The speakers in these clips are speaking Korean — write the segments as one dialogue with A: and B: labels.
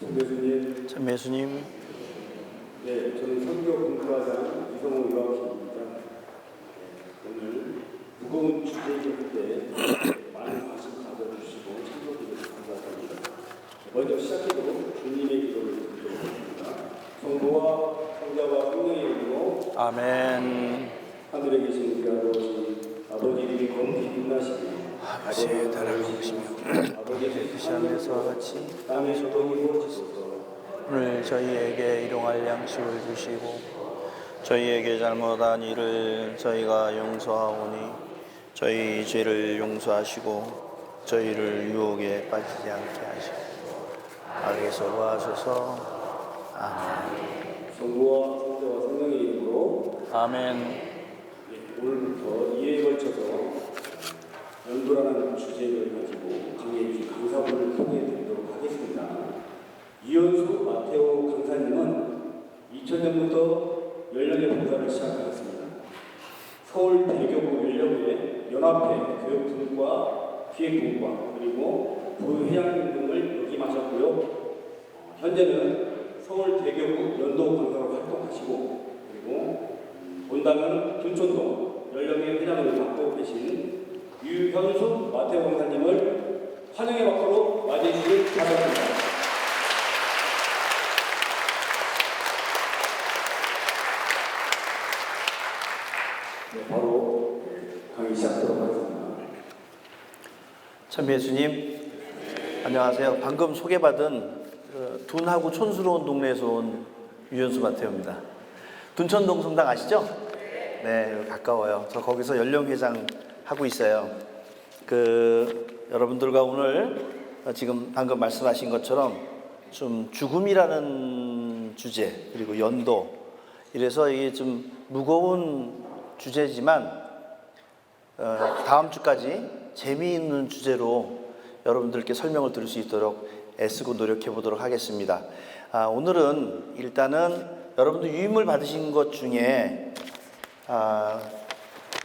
A: 참 예수님.
B: 네, 저는 선교 공부하장 이성호 유학생입니다. 오늘 무거운 주제이기 때 많은 관심 가져주시고 참석해 주셔서 감사드립니다. 먼저 시작해도 주님의 기도를 드리겠습니다. 성부와 성자와 성령의 이름으로
A: 아멘.
B: 하늘에 계신 우리 아버지 이름이 거룩히 빛나시고
A: 아버지의 나라가 오시며
B: 아버지의
A: 뜻이 하늘에서와 같이
B: 땅에서도 이루어지소서.
A: 오늘 저희에게 일용할 양식을 주시고 저희에게 잘못한 일을 저희가 용서하오니 저희 죄를 용서하시고 저희를 유혹에 빠지지 않게 하시고 악에서 구하소서. 아멘.
B: 성부와 성자와 성령의 이름으로
A: 아멘.
B: 오늘부터 2회에 걸쳐서 연도라는 주제를 가지고 강의해 주신 강사분을 소개해 드리도록 하겠습니다. 이현수 마테오 강사님은 2000년부터 연령의 봉사를 시작하였습니다. 서울 대교구 연령회 연합회 교육분과 기획분과 그리고 부회장님 등을 역임하셨고요. 현재는 서울 대교구 연도 강사로 활동하시고 그리고 본당은 둔촌동 연령회 회장을 맡고 계신 유현수 마테오 강사님을 환영의 박수로 맞이해 주시길 바랍니다. 네, 바로 강의 시작하도록 하겠습니다.
A: 참 예수님. 안녕하세요. 방금 소개받은 둔하고 촌스러운 동네에서 온 유현수 마테오입니다. 둔천동 성당 아시죠? 네, 가까워요. 저 거기서 연령회장 하고 있어요. 여러분들과 오늘 지금 방금 말씀하신 것처럼 좀 죽음이라는 주제 그리고 연도 이래서 이게 좀 무거운 주제지만 다음 주까지 재미있는 주제로 여러분들께 설명을 드릴 수 있도록 애쓰고 노력해 보도록 하겠습니다. 오늘은 일단은 여러분들 유임을 받으신 것 중에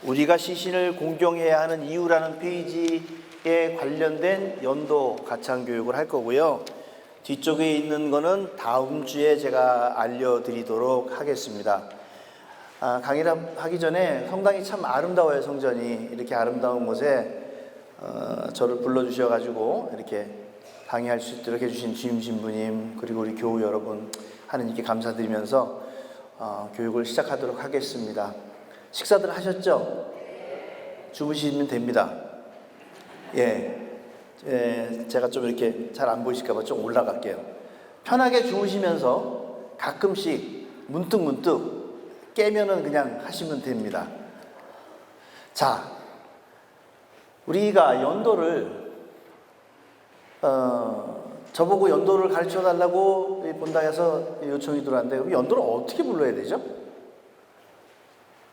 A: 우리가 시신을 공경해야 하는 이유라는 페이지에 관련된 연도 가창 교육을 할 거고요. 뒤쪽에 있는 거는 다음 주에 제가 알려드리도록 하겠습니다. 강의를 하기 전에 성당이 참 아름다워요. 성전이 이렇게 아름다운 곳에 저를 불러주셔가지고 이렇게 강의할 수 있도록 해주신 주임 신부님 그리고 우리 교우 여러분 하느님께 감사드리면서 교육을 시작하도록 하겠습니다. 식사들 하셨죠? 주무시면 됩니다. 제가 좀 이렇게 잘 안 보이실까봐 좀 올라갈게요. 편하게 주무시면서 가끔씩 문득문득 깨면은 그냥 하시면 됩니다. 자, 우리가 연도를 저보고 연도를 가르쳐 달라고 본당에서 요청이 들어왔는데 그럼 연도를 어떻게 불러야 되죠?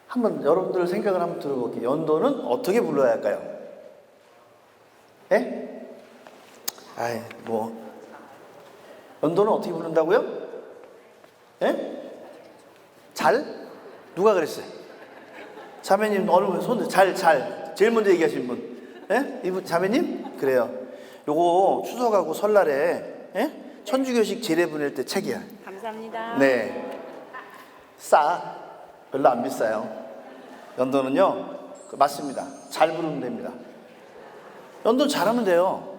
A: 한번 여러분들 생각을 한번 들어볼게요. 연도는 어떻게 불러야 할까요? 연도는 어떻게 부른다고요? 잘? 누가 그랬어요? 자매님 어느 분 손 제일 먼저 얘기하신 분. 이분 자매님? 그래요. 요거 추석하고 설날에 천주교식 제례 보낼 때 책이야.
C: 감사합니다.
A: 네. 별로 안 비싸요. 연도는요, 맞습니다. 잘 부르면 됩니다. 연도 잘하면 돼요.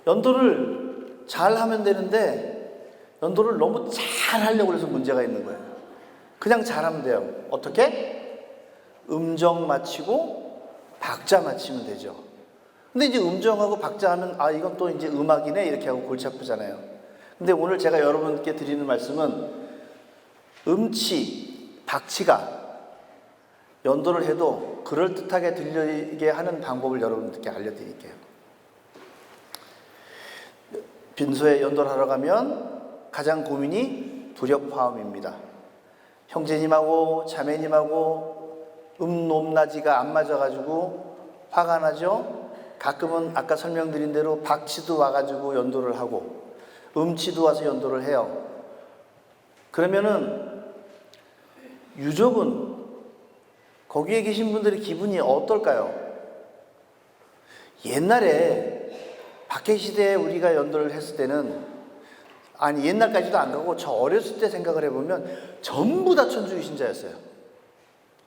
A: 연도를 잘하면 되는데 연도를 너무 잘 하려고 해서 문제가 있는 거예요. 그냥 잘하면 돼요. 어떻게? 음정 맞히고 박자 맞히면 되죠. 근데 이제 음정하고 박자 하면 이건 또 이제 음악이네 이렇게 하고 골치 아프잖아요. 근데 오늘 제가 여러분께 드리는 말씀은 음치, 박치가 연도를 해도 그럴듯하게 들리게 하는 방법을 여러분들께 알려드릴게요. 빈소에 연도를 하러 가면 가장 고민이 불협화음입니다. 형제님하고 자매님하고 높낮이가 안 맞아가지고 화가 나죠. 가끔은 아까 설명드린 대로 박치도 와가지고 연도를 하고 음치도 와서 연도를 해요. 그러면은 유족은 거기에 계신 분들의 기분이 어떨까요? 옛날에 박해시대에 우리가 연도를 했을 때는 아니 옛날까지도 안 가고 저 어렸을 때 생각을 해보면 전부 다 천주교신자였어요.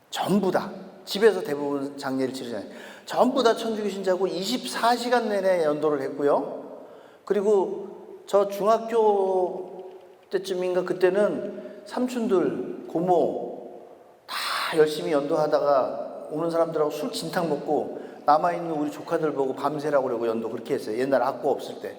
A: 전부 다. 집에서 대부분 장례를 치르잖아요. 전부 다 천주교신자고 24시간 내내 연도를 했고요. 그리고 저 중학교 때쯤인가 그때는 삼촌들, 고모 다 열심히 연도하다가 오는 사람들하고 술 진탕 먹고 남아있는 우리 조카들 보고 밤새라고 그러고 연도 그렇게 했어요. 옛날 악보 없을 때.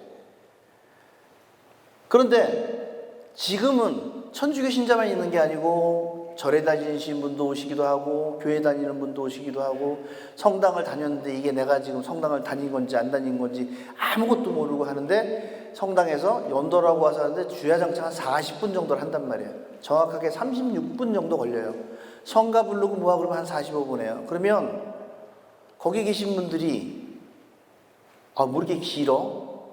A: 그런데 지금은 천주교 신자만 있는 게 아니고 절에 다니시는 분도 오시기도 하고 교회 다니는 분도 오시기도 하고 성당을 다녔는데 이게 내가 지금 성당을 다닌 건지 안 다닌 건지 아무것도 모르고 하는데 성당에서 연도라고 와서 하는데 주야장창 한 40분 정도를 한단 말이에요. 정확하게 36분 정도 걸려요. 성가 부르고 뭐하고 그러면 한 45분 해요. 그러면 거기 계신 분들이 뭐 이렇게 길어?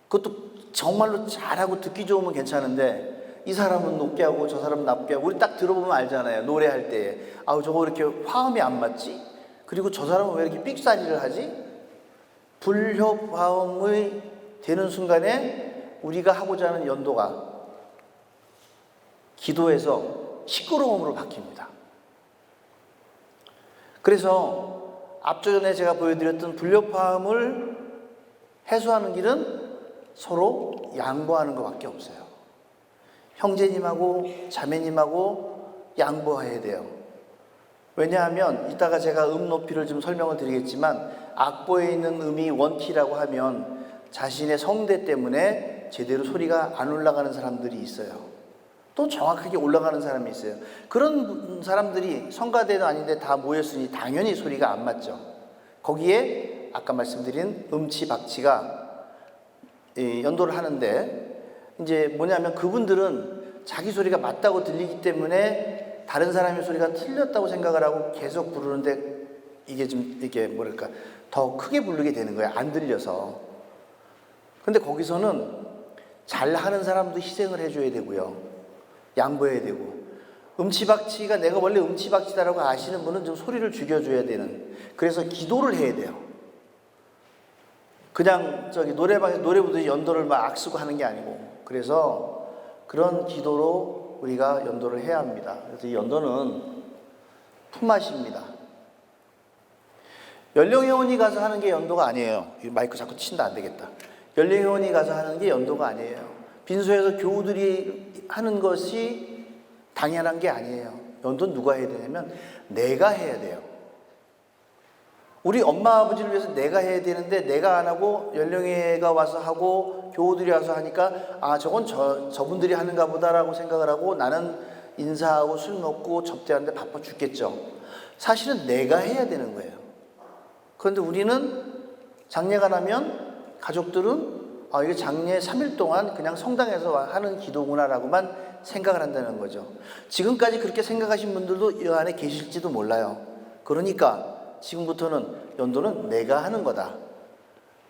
A: 그것도 정말로 잘하고 듣기 좋으면 괜찮은데 이 사람은 높게 하고 저 사람은 낮게 하고 우리 딱 들어보면 알잖아요. 노래할 때 저거 이렇게 화음이 안 맞지? 그리고 저 사람은 왜 이렇게 삑사리를 하지? 불협 화음이 되는 순간에 우리가 하고자 하는 연도가 기도에서 시끄러움으로 바뀝니다. 그래서 앞전에 제가 보여드렸던 불협 화음을 해소하는 길은 서로 양보하는 것밖에 없어요. 형제님하고 자매님하고 양보해야 돼요. 왜냐하면 이따가 제가 음 높이를 좀 설명을 드리겠지만 악보에 있는 음이 원키라고 하면 자신의 성대 때문에 제대로 소리가 안 올라가는 사람들이 있어요. 또 정확하게 올라가는 사람이 있어요. 그런 사람들이 성가대도 아닌데 다 모였으니 당연히 소리가 안 맞죠. 거기에 아까 말씀드린 음치 박치가 연도를 하는데 이제 뭐냐면 그분들은 자기 소리가 맞다고 들리기 때문에 다른 사람의 소리가 틀렸다고 생각을 하고 계속 부르는데 이게 좀 이렇게 뭐랄까 더 크게 부르게 되는 거예요. 안 들려서. 근데 거기서는 잘하는 사람도 희생을 해줘야 되고요. 양보해야 되고 음치박치가 내가 원래 음치박치다라고 아시는 분은 좀 소리를 죽여줘야 되는 그래서 기도를 해야 돼요. 그냥 노래방에서 노래 부르듯이 연도를 막 쓰고 하는 게 아니고 그래서 그런 기도로 우리가 연도를 해야 합니다. 그래서 이 연도는 품앗입니다. 연령회원이 가서 하는 게 연도가 아니에요. 이 마이크 자꾸 친다 안 되겠다. 연령회원이 가서 하는 게 연도가 아니에요. 빈소에서 교우들이 하는 것이 당연한 게 아니에요. 연도는 누가 해야 되냐면 내가 해야 돼요. 우리 엄마 아버지를 위해서 내가 해야 되는데 내가 안 하고 연령회가 와서 하고 교우들이 와서 하니까 저건 저분들이 하는가 보다라고 생각을 하고 나는 인사하고 술 먹고 접대하는데 바빠 죽겠죠. 사실은 내가 해야 되는 거예요. 그런데 우리는 장례가 나면 가족들은 이게 장례 3일 동안 그냥 성당에서 하는 기도구나라고만 생각을 한다는 거죠. 지금까지 그렇게 생각하신 분들도 이 안에 계실지도 몰라요. 그러니까 지금부터는 연도는 내가 하는 거다.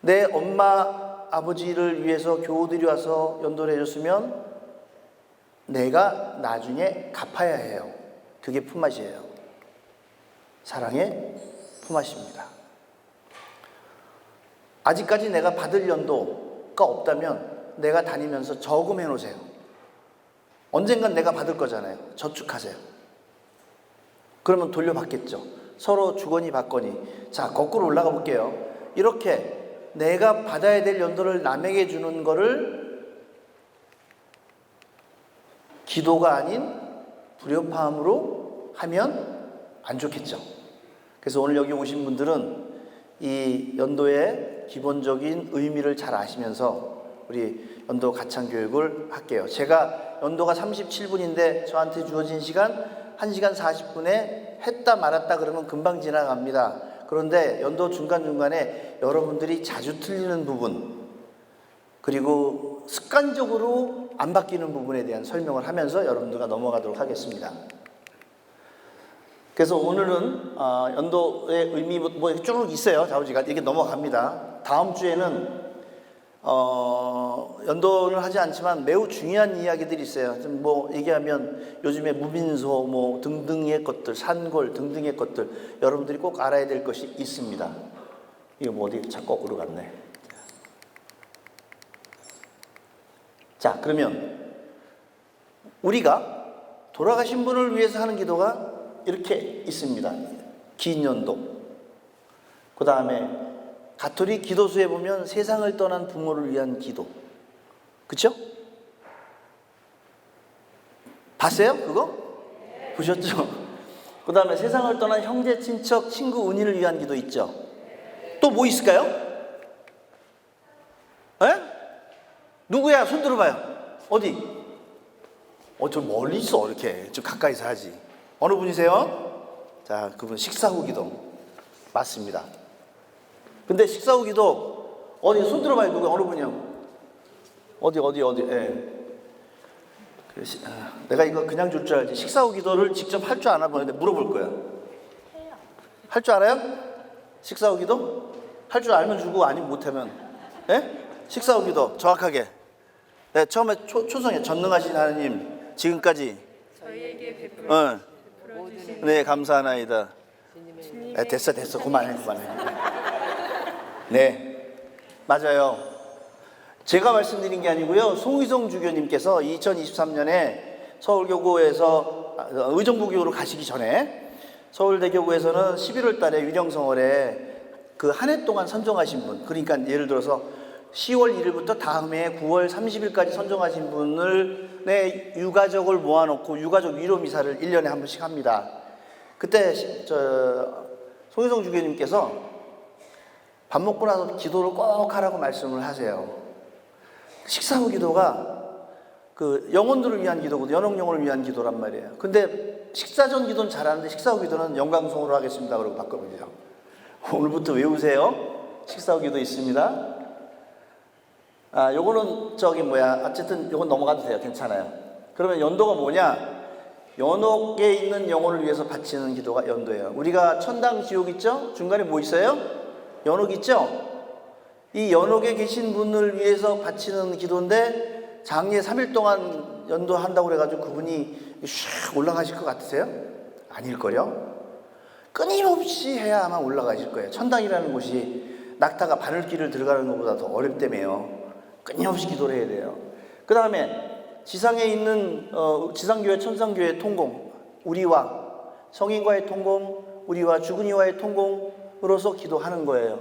A: 내 엄마 아버지를 위해서 교우들이 와서 연도를 해줬으면 내가 나중에 갚아야 해요. 그게 품앗이에요. 사랑의 품앗입니다. 아직까지 내가 받을 연도가 없다면 내가 다니면서 저금해 놓으세요. 언젠간 내가 받을 거잖아요. 저축하세요. 그러면 돌려받겠죠. 서로 주거니 받거니. 자, 거꾸로 올라가 볼게요. 이렇게 내가 받아야 될 연도를 남에게 주는 거를 기도가 아닌 불협화음으로 하면 안 좋겠죠. 그래서 오늘 여기 오신 분들은 이 연도의 기본적인 의미를 잘 아시면서 우리 연도 가창 교육을 할게요. 제가 연도가 37분인데 저한테 주어진 시간 1시간 40분에 했다 말았다 그러면 금방 지나갑니다. 그런데 연도 중간중간에 여러분들이 자주 틀리는 부분 그리고 습관적으로 안 바뀌는 부분에 대한 설명을 하면서 여러분들과 넘어가도록 하겠습니다. 그래서 오늘은 연도의 의미 뭐 쭉 있어요. 자우지가 이게 넘어갑니다. 다음 주에는 연도를 하지 않지만 매우 중요한 이야기들이 있어요. 좀 뭐 얘기하면 요즘에 무빈소 뭐 등등의 것들, 산골 등등의 것들 여러분들이 꼭 알아야 될 것이 있습니다. 이거 뭐 어디 자꾸 거꾸로 갔네. 자, 그러면 우리가 돌아가신 분을 위해서 하는 기도가 이렇게 있습니다. 긴 연도. 그 다음에 가톨릭 기도수에 보면 세상을 떠난 부모를 위한 기도. 그쵸? 봤어요? 그거? 보셨죠? 그 다음에 세상을 떠난 형제, 친척, 친구, 은인을 위한 기도 있죠? 또 뭐 있을까요? 에? 누구야? 손 들어봐요. 어디? 좀 멀리 있어. 이렇게 좀 가까이서 하지. 어느 분이세요? 자, 그분 식사 후 기도 맞습니다. 근데 식사 후 기도 어디? 손 들어봐요. 누구? 어느 분이요? 어디? 예. 내가 이거 그냥 줄 줄 알지. 식사 후 기도를 직접 할 줄 아나 보는데 물어볼 거야. 할 줄 알아요? 식사 후 기도? 할 줄 알면 주고 아니면 못하면. 예? 식사 후 기도 정확하게. 네, 처음에 초성에 전능하신 하나님 지금까지
C: 저희에게 베풀어 주신
A: 네, 감사하나이다. 네, 됐어. 그만해. 네, 맞아요. 제가 말씀드린 게 아니고요. 송의성 주교님께서 2023년에 서울교구에서 의정부교로 가시기 전에 서울대교구에서는 11월 달에 위령성월에 그 한 해 동안 선정하신 분, 그러니까 예를 들어서 10월 1일부터 다음 해 9월 30일까지 선정하신 분을 내 유가족을 모아놓고 유가족 위로 미사를 1년에 한 번씩 합니다. 그때 송혜성 주교님께서 밥 먹고 나서 기도를 꼭 하라고 말씀을 하세요. 식사 후 기도가 그 영혼들을 위한 기도거든요. 연옥 영혼을 위한 기도란 말이에요. 근데 식사 전 기도는 잘하는데 식사 후 기도는 영광송으로 하겠습니다. 그러고 바꿔버리죠. 오늘부터 외우세요. 식사 후 기도 있습니다. 요거는 어쨌든 요건 넘어가도 돼요. 괜찮아요. 그러면 연도가 뭐냐? 연옥에 있는 영혼을 위해서 바치는 기도가 연도예요. 우리가 천당 지옥 있죠? 중간에 뭐 있어요? 연옥 있죠? 이 연옥에 계신 분을 위해서 바치는 기도인데 장례 3일 동안 연도한다고 그래가지고 그분이 슉 올라가실 것 같으세요? 아닐걸요? 끊임없이 해야 아마 올라가실 거예요. 천당이라는 곳이 낙타가 바늘길을 들어가는 것보다 더 어렵다며요. 끊임없이 기도를 해야 돼요. 그 다음에 지상에 있는 지상교회, 천상교회 통공, 우리와 성인과의 통공, 우리와 죽은이와의 통공으로서 기도하는 거예요.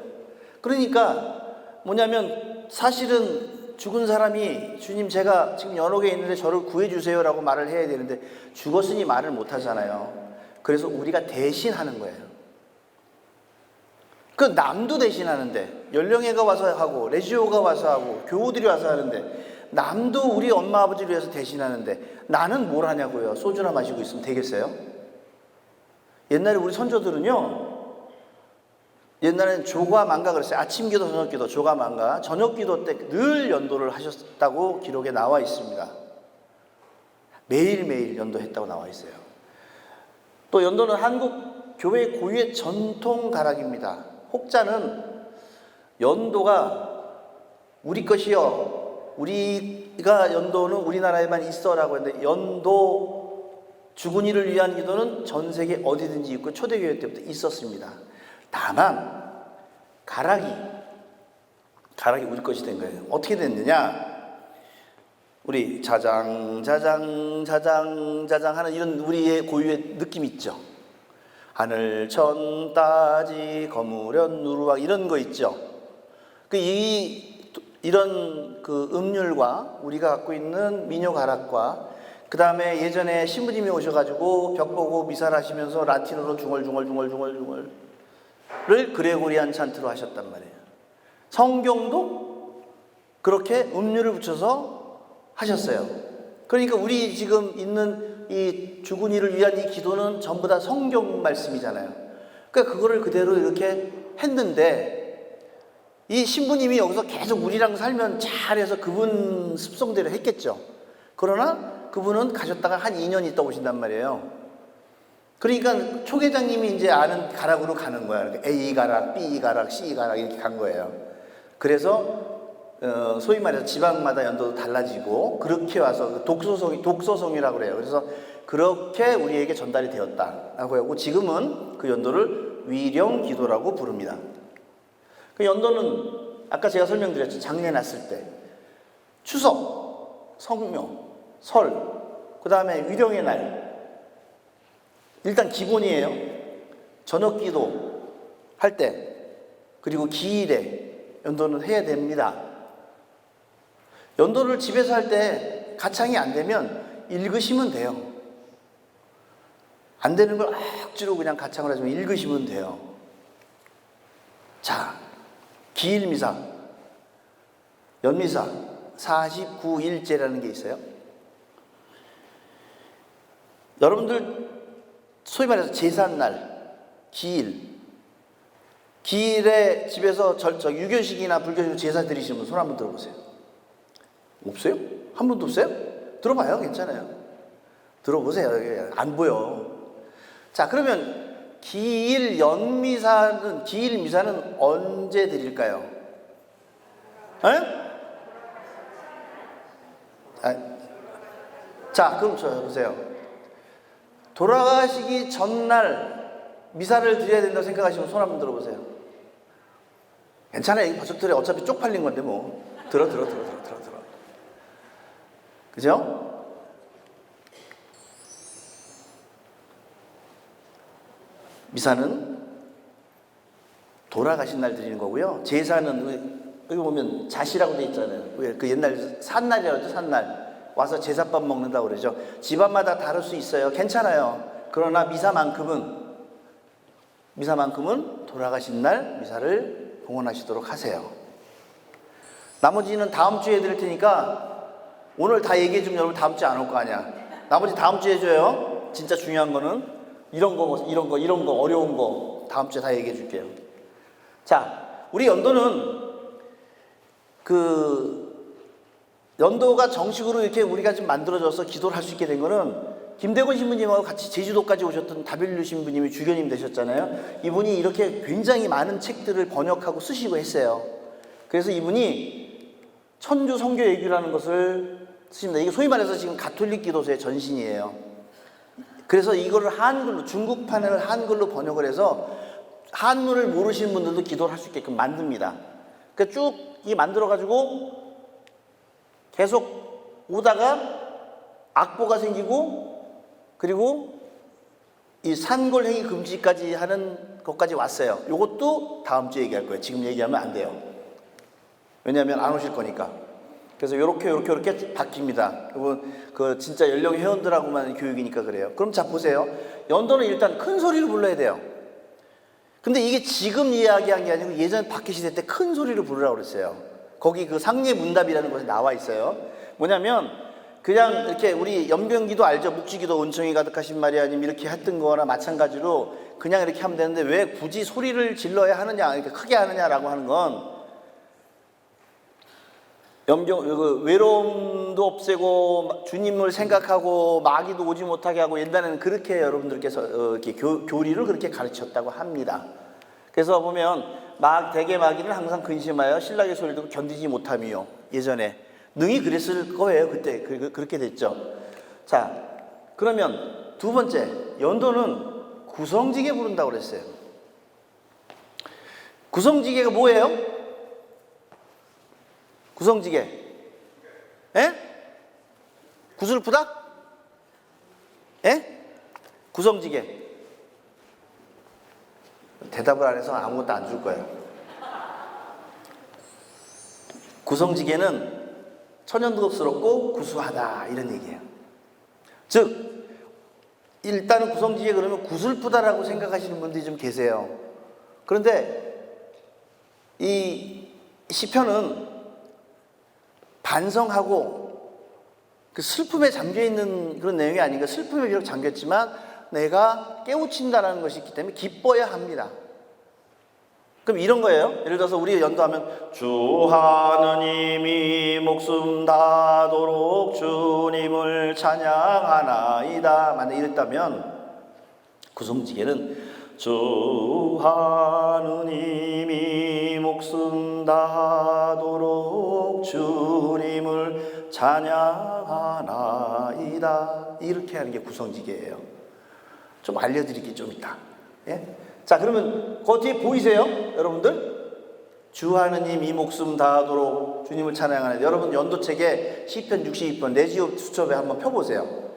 A: 그러니까 뭐냐면 사실은 죽은 사람이 주님 제가 지금 연옥에 있는데 저를 구해주세요 라고 말을 해야 되는데 죽었으니 말을 못하잖아요. 그래서 우리가 대신하는 거예요. 그 남도 대신하는데 연령회가 와서 하고 레지오가 와서 하고 교우들이 와서 하는데 남도 우리 엄마 아버지를 위해서 대신하는데 나는 뭘 하냐고요. 소주나 마시고 있으면 되겠어요? 옛날에 우리 선조들은요, 옛날에는 조가 만가 그랬어요. 아침 기도, 저녁 기도, 조가 만가. 저녁 기도 때 늘 연도를 하셨다고 기록에 나와 있습니다. 매일매일 연도했다고 나와 있어요. 또 연도는 한국 교회 고유의 전통 가락입니다. 혹자는 연도가 우리 것이요, 우리가 연도는 우리나라에만 있어라고 했는데 연도 죽은이를 위한 기도는 전 세계 어디든지 있고 초대교회 때부터 있었습니다. 다만 가락이 우리 것이 된 거예요. 어떻게 됐느냐? 우리 자장 하는 이런 우리의 고유의 느낌 있죠. 하늘 천 따지 거무련 누르왕 이런 거 있죠. 이런 음률과 우리가 갖고 있는 민요 가락과 그 다음에 예전에 신부님이 오셔가지고 벽 보고 미사를 하시면서 라틴어로 중얼중얼을 그레고리안 찬트로 하셨단 말이에요. 성경도 그렇게 음률을 붙여서 하셨어요. 그러니까 우리 지금 있는 이 죽은이를 위한 이 기도는 전부 다 성경 말씀이잖아요. 그러니까 그거를 그대로 이렇게 했는데 이 신부님이 여기서 계속 우리랑 살면 잘해서 그분 습성대로 했겠죠. 그러나 그분은 가셨다가 한 2년 있다 오신단 말이에요. 그러니까 초계장님이 이제 아는 가락으로 가는 거야. 그러니까 A 가락, B 가락, C 가락 이렇게 간 거예요. 그래서 소위 말해서 지방마다 연도도 달라지고 그렇게 와서 독서성이라고 그래요. 그래서 그렇게 우리에게 전달이 되었다라고 하고 지금은 그 연도를 위령기도라고 부릅니다. 그 연도는 아까 제가 설명드렸죠. 장례 났을 때 추석 성묘, 설, 그 다음에 위령의 날. 일단 기본이에요. 저녁기도 할 때, 그리고 기일에 연도는 해야 됩니다. 연도를 집에서 할 때 가창이 안 되면 읽으시면 돼요. 안 되는 걸 억지로 그냥 가창을 하시면 읽으시면 돼요. 자, 기일미사, 연미사 49일째라는 게 있어요. 여러분들 소위 말해서 제삿날, 기일에 집에서 유교식이나 불교식 제사 드리시는 분 손 한번 들어보세요. 없어요? 한 분도 없어요? 들어봐요. 괜찮아요. 들어보세요. 안 보여. 자, 그러면 기일미사는 언제 드릴까요? 에? 자, 그럼 보세요. 돌아가시기 전날 미사를 드려야 된다고 생각하시면 손 한번 들어보세요. 괜찮아요. 이 가족들이 어차피 쪽팔린 건데 뭐. 들어. 그죠? 미사는 돌아가신 날 드리는 거고요. 제사는 여기 보면 자시라고 돼 있잖아요. 왜 그 옛날 산날이라고 하죠. 산날 와서 제사밥 먹는다고 그러죠. 집안마다 다를 수 있어요. 괜찮아요. 그러나 미사만큼은 돌아가신 날 미사를 봉헌하시도록 하세요. 나머지는 다음 주에 드릴 테니까 오늘 다 얘기해 주면 여러분 다음 주에 안 올 거 아니야. 나머지 다음 주에 해줘요. 진짜 중요한 거는 이런 거 어려운 거 다음 주에 다 얘기해 줄게요. 자, 우리 연도는 연도가 정식으로 이렇게 우리가 지금 만들어져서 기도를 할 수 있게 된 거는 김대곤 신부님하고 같이 제주도까지 오셨던 다빌류 신부님이 주교님 되셨잖아요. 이분이 이렇게 굉장히 많은 책들을 번역하고 쓰시고 했어요. 그래서 이분이 천주 성교 예규라는 것을 쓰십니다. 이게 소위 말해서 지금 가톨릭 기도서의 전신이에요. 그래서 이거를 한글로, 중국판을 한글로 번역을 해서 한문을 모르시는 분들도 기도를 할 수 있게끔 만듭니다. 그러니까 쭉 이 만들어가지고 계속 오다가 악보가 생기고, 그리고 이 산골행위 금지까지 하는 것까지 왔어요. 이것도 다음 주에 얘기할 거예요. 지금 얘기하면 안 돼요. 왜냐하면 안 오실 거니까. 그래서 이렇게 바뀝니다. 그 진짜 연령 회원들하고만 교육이니까 그래요. 그럼 자 보세요. 연도는 일단 큰 소리로 불러야 돼요. 근데 이게 지금 이야기한 게 아니고 예전 박해 시대 때 큰 소리로 부르라고 그랬어요. 거기 그 상례문답이라는 것에 나와 있어요. 뭐냐면 그냥 이렇게 우리 연변기도 알죠? 묵지기도 은총이 가득하신 마리아님 이렇게 했던 거나 마찬가지로 그냥 이렇게 하면 되는데 왜 굳이 소리를 질러야 하느냐, 이렇게 크게 하느냐라고 하는 건 외로움도 없애고 주님을 생각하고 마귀도 오지 못하게 하고 옛날에는 그렇게 여러분들께서 이렇게 교리를 그렇게 가르쳤다고 합니다. 그래서 보면 대개 마귀는 항상 근심하여 신랑의 소리를 듣고 견디지 못함이요. 예전에 능히 그랬을 거예요. 그때 그렇게 됐죠. 자, 그러면 두 번째, 연도는 구성지게 부른다고 그랬어요. 구성지게가 뭐예요? 구성지게. 에? 구슬프다? 에? 구성지게. 대답을 안 해서 아무것도 안 줄 거예요. 구성지게는 천연덕스럽고 구수하다 이런 얘기예요. 즉 일단은 구성지게 그러면 구슬프다라고 생각하시는 분들이 좀 계세요. 그런데 이 시편은 반성하고 그 슬픔에 잠겨있는 그런 내용이 아닌가. 슬픔에 비록 잠겼지만 내가 깨우친다는 것이 있기 때문에 기뻐야 합니다. 그럼 이런 거예요. 예를 들어서 우리 연도하면 주 하느님이 목숨 다도록 주님을 찬양하나이다 만약 이랬다면 구성지게는 주 하느님이 목숨 다하도록 주님을 찬양하나이다 이렇게 하는 게 구성지게예요. 좀 알려드릴 게 좀 있다. 예? 자, 그러면 그 뒤에 보이세요? 여러분들? 주 하느님 이 목숨 다하도록 주님을 찬양하는. 여러분 연도책에 시편 62편 레지오 수첩에 한번 펴보세요.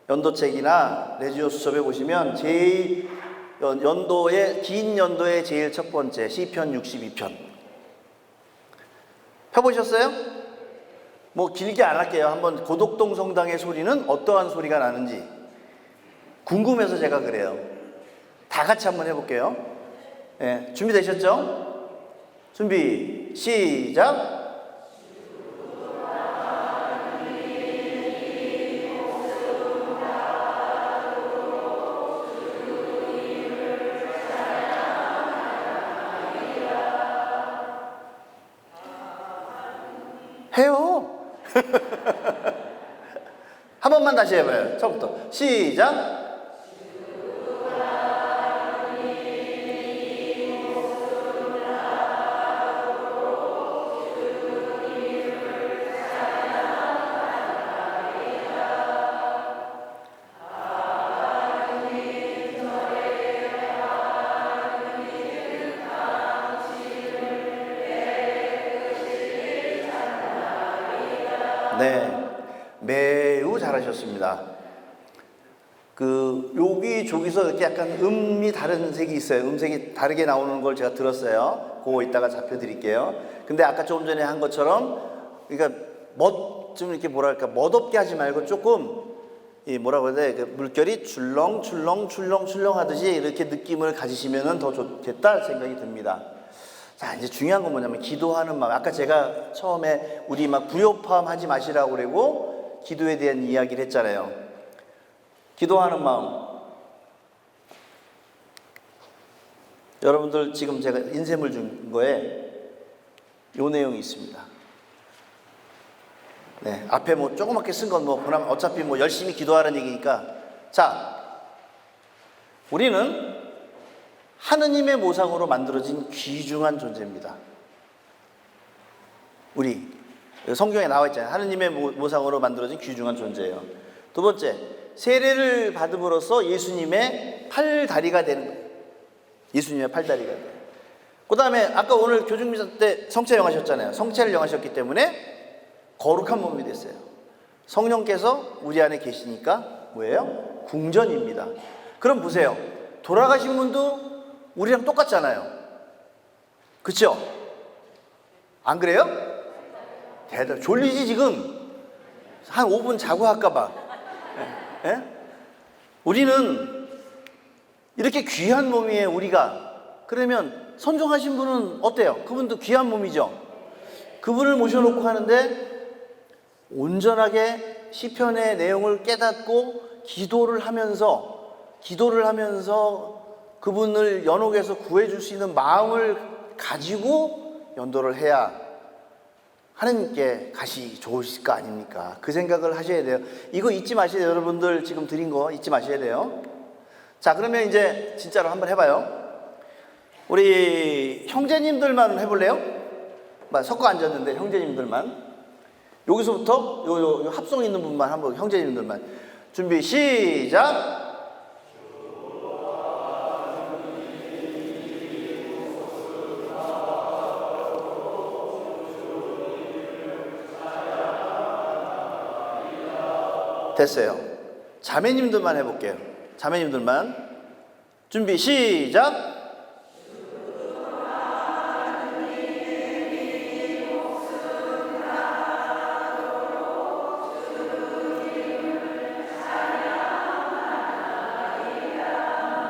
A: 연도책이나 레지오 수첩에 보시면 제일 연도의 긴 연도의 제일 첫 번째 시편 62편 펴보셨어요? 뭐 길게 안 할게요. 한번 고독동 성당의 소리는 어떠한 소리가 나는지 궁금해서 제가 그래요. 다 같이 한번 해볼게요. 네, 준비되셨죠? 준비 시작. 해요. 한 번만 다시 해봐요. 처음부터 시작. 네, 매우 잘하셨습니다. 여기저기서 이렇게 약간 음이 다른 색이 있어요. 음색이 다르게 나오는 걸 제가 들었어요. 그거 이따가 잡혀드릴게요. 근데 아까 조금 전에 한 것처럼, 그러니까 좀 이렇게 뭐랄까 멋없게 하지 말고 조금 뭐라고 해야 돼? 물결이 출렁출렁 하듯이 이렇게 느낌을 가지시면 더 좋겠다 생각이 듭니다. 자, 이제 중요한 건 뭐냐면 기도하는 마음. 아까 제가 처음에 우리 막 불협화음 하지 마시라고 그러고 기도에 대한 이야기를 했잖아요. 기도하는 마음. 여러분들 지금 제가 인쇄물 준 거에 요 내용이 있습니다. 네, 앞에 뭐 조그맣게 쓴 건 뭐 그냥 어차피 뭐 열심히 기도하는 얘기니까. 자, 우리는 하느님의 모상으로 만들어진 귀중한 존재입니다. 우리 성경에 나와 있잖아요. 하느님의 모상으로 만들어진 귀중한 존재예요. 두 번째, 세례를 받음으로써 예수님의 팔다리가 되는 거예요. 예수님의 팔다리가 돼요. 그 다음에 아까 오늘 교중미사 때 성체 영하셨잖아요. 성체를 영하셨기 때문에 거룩한 몸이 됐어요. 성령께서 우리 안에 계시니까 뭐예요? 궁전입니다. 그럼 보세요. 돌아가신 분도 우리랑 똑같잖아요. 그렇죠? 안 그래요? 대단. 졸리지 지금? 한 5분 자고 할까 봐. 예? 우리는 이렇게 귀한 몸이에요. 우리가. 그러면 선종하신 분은 어때요? 그분도 귀한 몸이죠. 그분을 모셔놓고 하는데 온전하게 시편의 내용을 깨닫고 기도를 하면서 그분을 연옥에서 구해줄 수 있는 마음을 가지고 연도를 해야 하느님께 가시 좋으실 거 아닙니까? 그 생각을 하셔야 돼요. 이거 잊지 마셔야 돼요. 여러분들 지금 드린 거 잊지 마셔야 돼요. 자, 그러면 이제 진짜로 한번 해봐요. 우리 형제님들만 해볼래요? 섞어 앉았는데 형제님들만. 여기서부터 요 합성 있는 분만 한번, 형제님들만. 준비 시작. 됐어요. 자매님들만 해볼게요. 자매님들만. 준비 시작.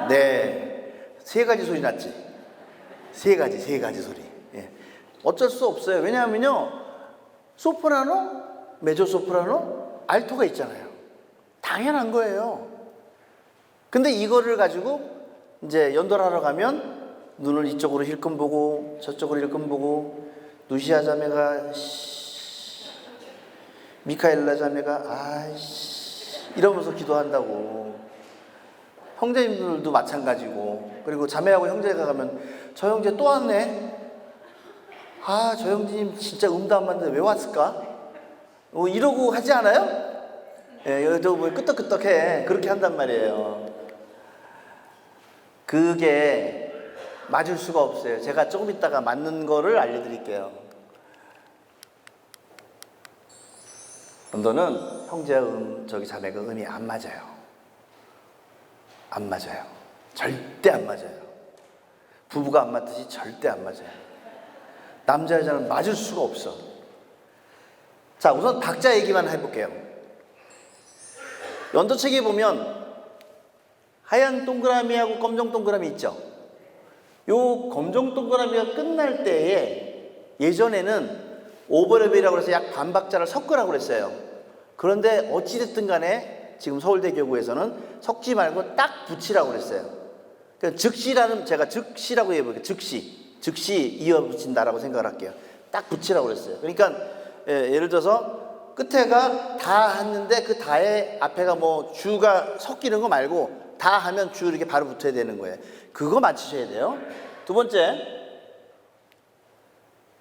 A: 네, 세 가지 소리 났지. 세 가지 소리. 예. 어쩔 수 없어요. 왜냐하면요, 소프라노, 메조소프라노, 알토가 있잖아요. 당연한 거예요. 근데 이거를 가지고 이제 연도를 하러 가면 눈을 이쪽으로 힐끔 보고 저쪽으로 힐끔 보고, 누시아 자매가 미카엘라 자매가 이러면서 기도한다고. 형제님들도 마찬가지고. 그리고 자매하고 형제가 가면 저 형제 또 왔네. 저 형제님 진짜 음도 안 맞는데 왜 왔을까? 이러고 하지 않아요? 예, 저 뭐 끄떡끄떡해. 그렇게 한단 말이에요. 그게 맞을 수가 없어요. 제가 조금 있다가 맞는 거를 알려드릴게요. 연도는 형제와 저기 자매가 음이 안 맞아요. 안 맞아요. 절대 안 맞아요. 부부가 안 맞듯이 절대 안 맞아요. 남자 여자는 맞을 수가 없어. 자, 우선 박자 얘기만 해볼게요. 연도책에 보면 하얀 동그라미하고 검정 동그라미 있죠. 요 검정 동그라미가 끝날 때에 예전에는 오버랩이라고 해서 약 반박자를 섞으라고 그랬어요. 그런데 어찌됐든 간에 지금 서울대 교구에서는 섞지 말고 딱 붙이라고 그랬어요. 그러니까 즉시라는, 제가 즉시라고 해볼게요. 즉시 이어 붙인다라고 생각을 할게요. 딱 붙이라고 그랬어요. 그러니까 예를 들어서 끝에가 다 했는데 그 다에 앞에가 뭐 주가 섞이는 거 말고 다 하면 주 이렇게 바로 붙어야 되는 거예요. 그거 맞추셔야 돼요. 두 번째,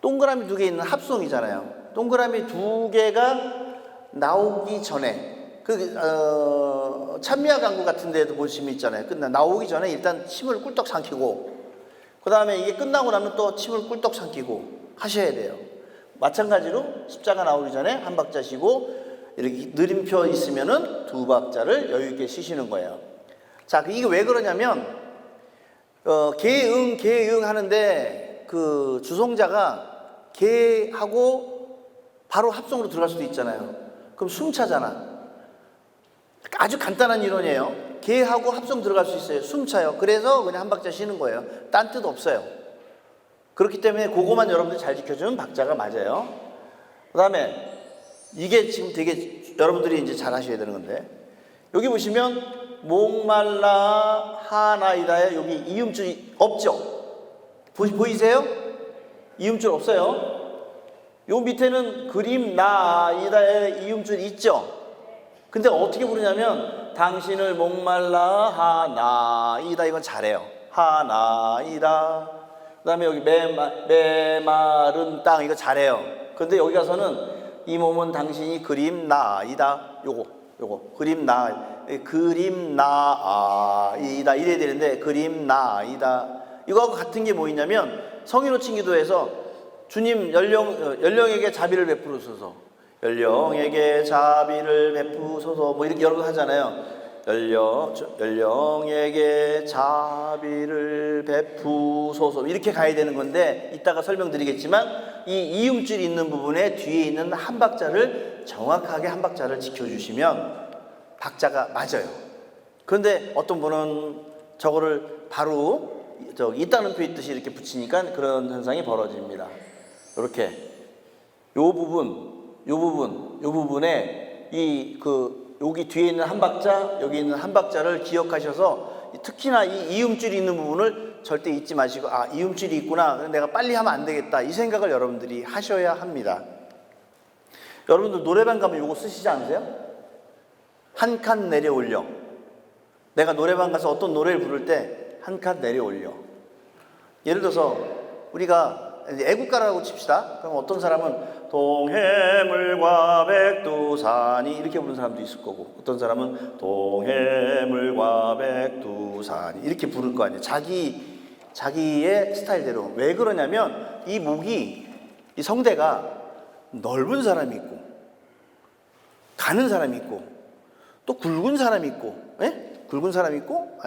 A: 동그라미 두 개 있는 합성이잖아요. 동그라미 두 개가 나오기 전에 찬미야 강구 같은 데도 보시면 있잖아요. 나오기 전에 일단 침을 꿀떡 삼키고 그 다음에 이게 끝나고 나면 또 침을 꿀떡 삼키고 하셔야 돼요. 마찬가지로 십자가 나오기 전에 한 박자 쉬고 이렇게 느림표 있으면은 두 박자를 여유 있게 쉬시는 거예요. 자, 이게 왜 그러냐면 개응 하는데 그 주송자가 개하고 바로 합성으로 들어갈 수도 있잖아요. 그럼 숨 차잖아. 아주 간단한 이론이에요. 개하고 합성 들어갈 수 있어요. 숨 차요. 그래서 그냥 한 박자 쉬는 거예요. 딴 뜻 없어요. 그렇기 때문에 그거만 여러분들이 잘 지켜주면 박자가 맞아요. 그 다음에 이게 지금 되게 여러분들이 이제 잘 하셔야 되는 건데, 여기 보시면 목말라 하나이다에 여기 이음줄이 없죠? 보이세요? 이음줄 없어요. 요 밑에는 그림 나이다에 이음줄 있죠? 근데 어떻게 부르냐면 당신을 목말라 하나이다, 이건 잘해요. 하나이다. 그 다음에 여기 메마른 땅, 이거 잘해요. 근데 여기 가서는 이 몸은 당신이 그림 나이다. 요거 그림 나이다 이래야 되는데 그림 나이다. 이거하고 같은 게 뭐 있냐면 성인호칭 기도에서 주님 연령에게 자비를 베푸소서, 연령에게 자비를 베푸소서, 뭐 이렇게 여러 번 하잖아요. 연령에게 자비를 베푸소서, 이렇게 가야 되는 건데 이따가 설명드리겠지만 이 이음줄이 있는 부분에 뒤에 있는 한 박자를 정확하게 한 박자를 지켜주시면 박자가 맞아요. 그런데 어떤 분은 저거를 바로 있다는 표 있듯이 이렇게 붙이니까 그런 현상이 벌어집니다. 이렇게 요 부분에 여기 뒤에 있는 한 박자, 여기 있는 한 박자를 기억하셔서 특히나 이 이음줄이 있는 부분을 절대 잊지 마시고, 아, 이음줄이 있구나, 내가 빨리 하면 안 되겠다, 이 생각을 여러분들이 하셔야 합니다. 여러분들 노래방 가면 이거 쓰시지 않으세요? 한 칸 내려 올려. 내가 노래방 가서 어떤 노래를 부를 때 한 칸 내려 올려. 예를 들어서 우리가 애국가라고 칩시다. 그럼 어떤 사람은 동해물과 백두산이 이렇게 부르는 사람도 있을 거고, 어떤 사람은 동해물과 백두산이 이렇게 부를 거 아니에요. 자기의 스타일대로. 왜 그러냐면 이 목이, 이 성대가 넓은 사람이 있고 가는 사람이 있고 또 굵은 사람이 있고, 굵은 사람이 있고,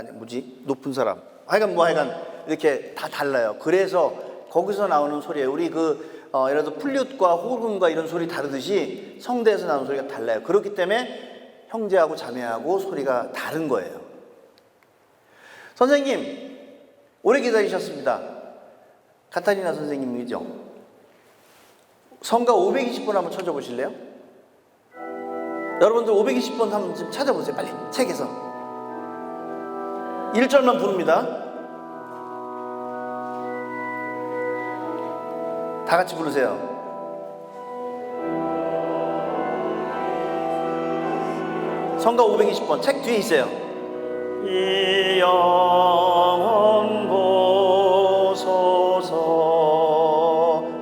A: 높은 사람, 하여간 이렇게 다 달라요. 그래서 거기서 나오는 소리예요. 우리 예를 들어 플룻과 호른과 이런 소리 다르듯이 성대에서 나오는 소리가 달라요. 그렇기 때문에 형제하고 자매하고 소리가 다른 거예요. 선생님, 오래 기다리셨습니다. 카타리나 선생님이죠? 성가 520번 한번 쳐줘보실래요? 여러분들 520번 한번 좀 찾아보세요. 빨리 책에서 1절만 부릅니다. 다 같이 부르세요. 성가 520번 책 뒤에 있어요. 이 영혼 보소서.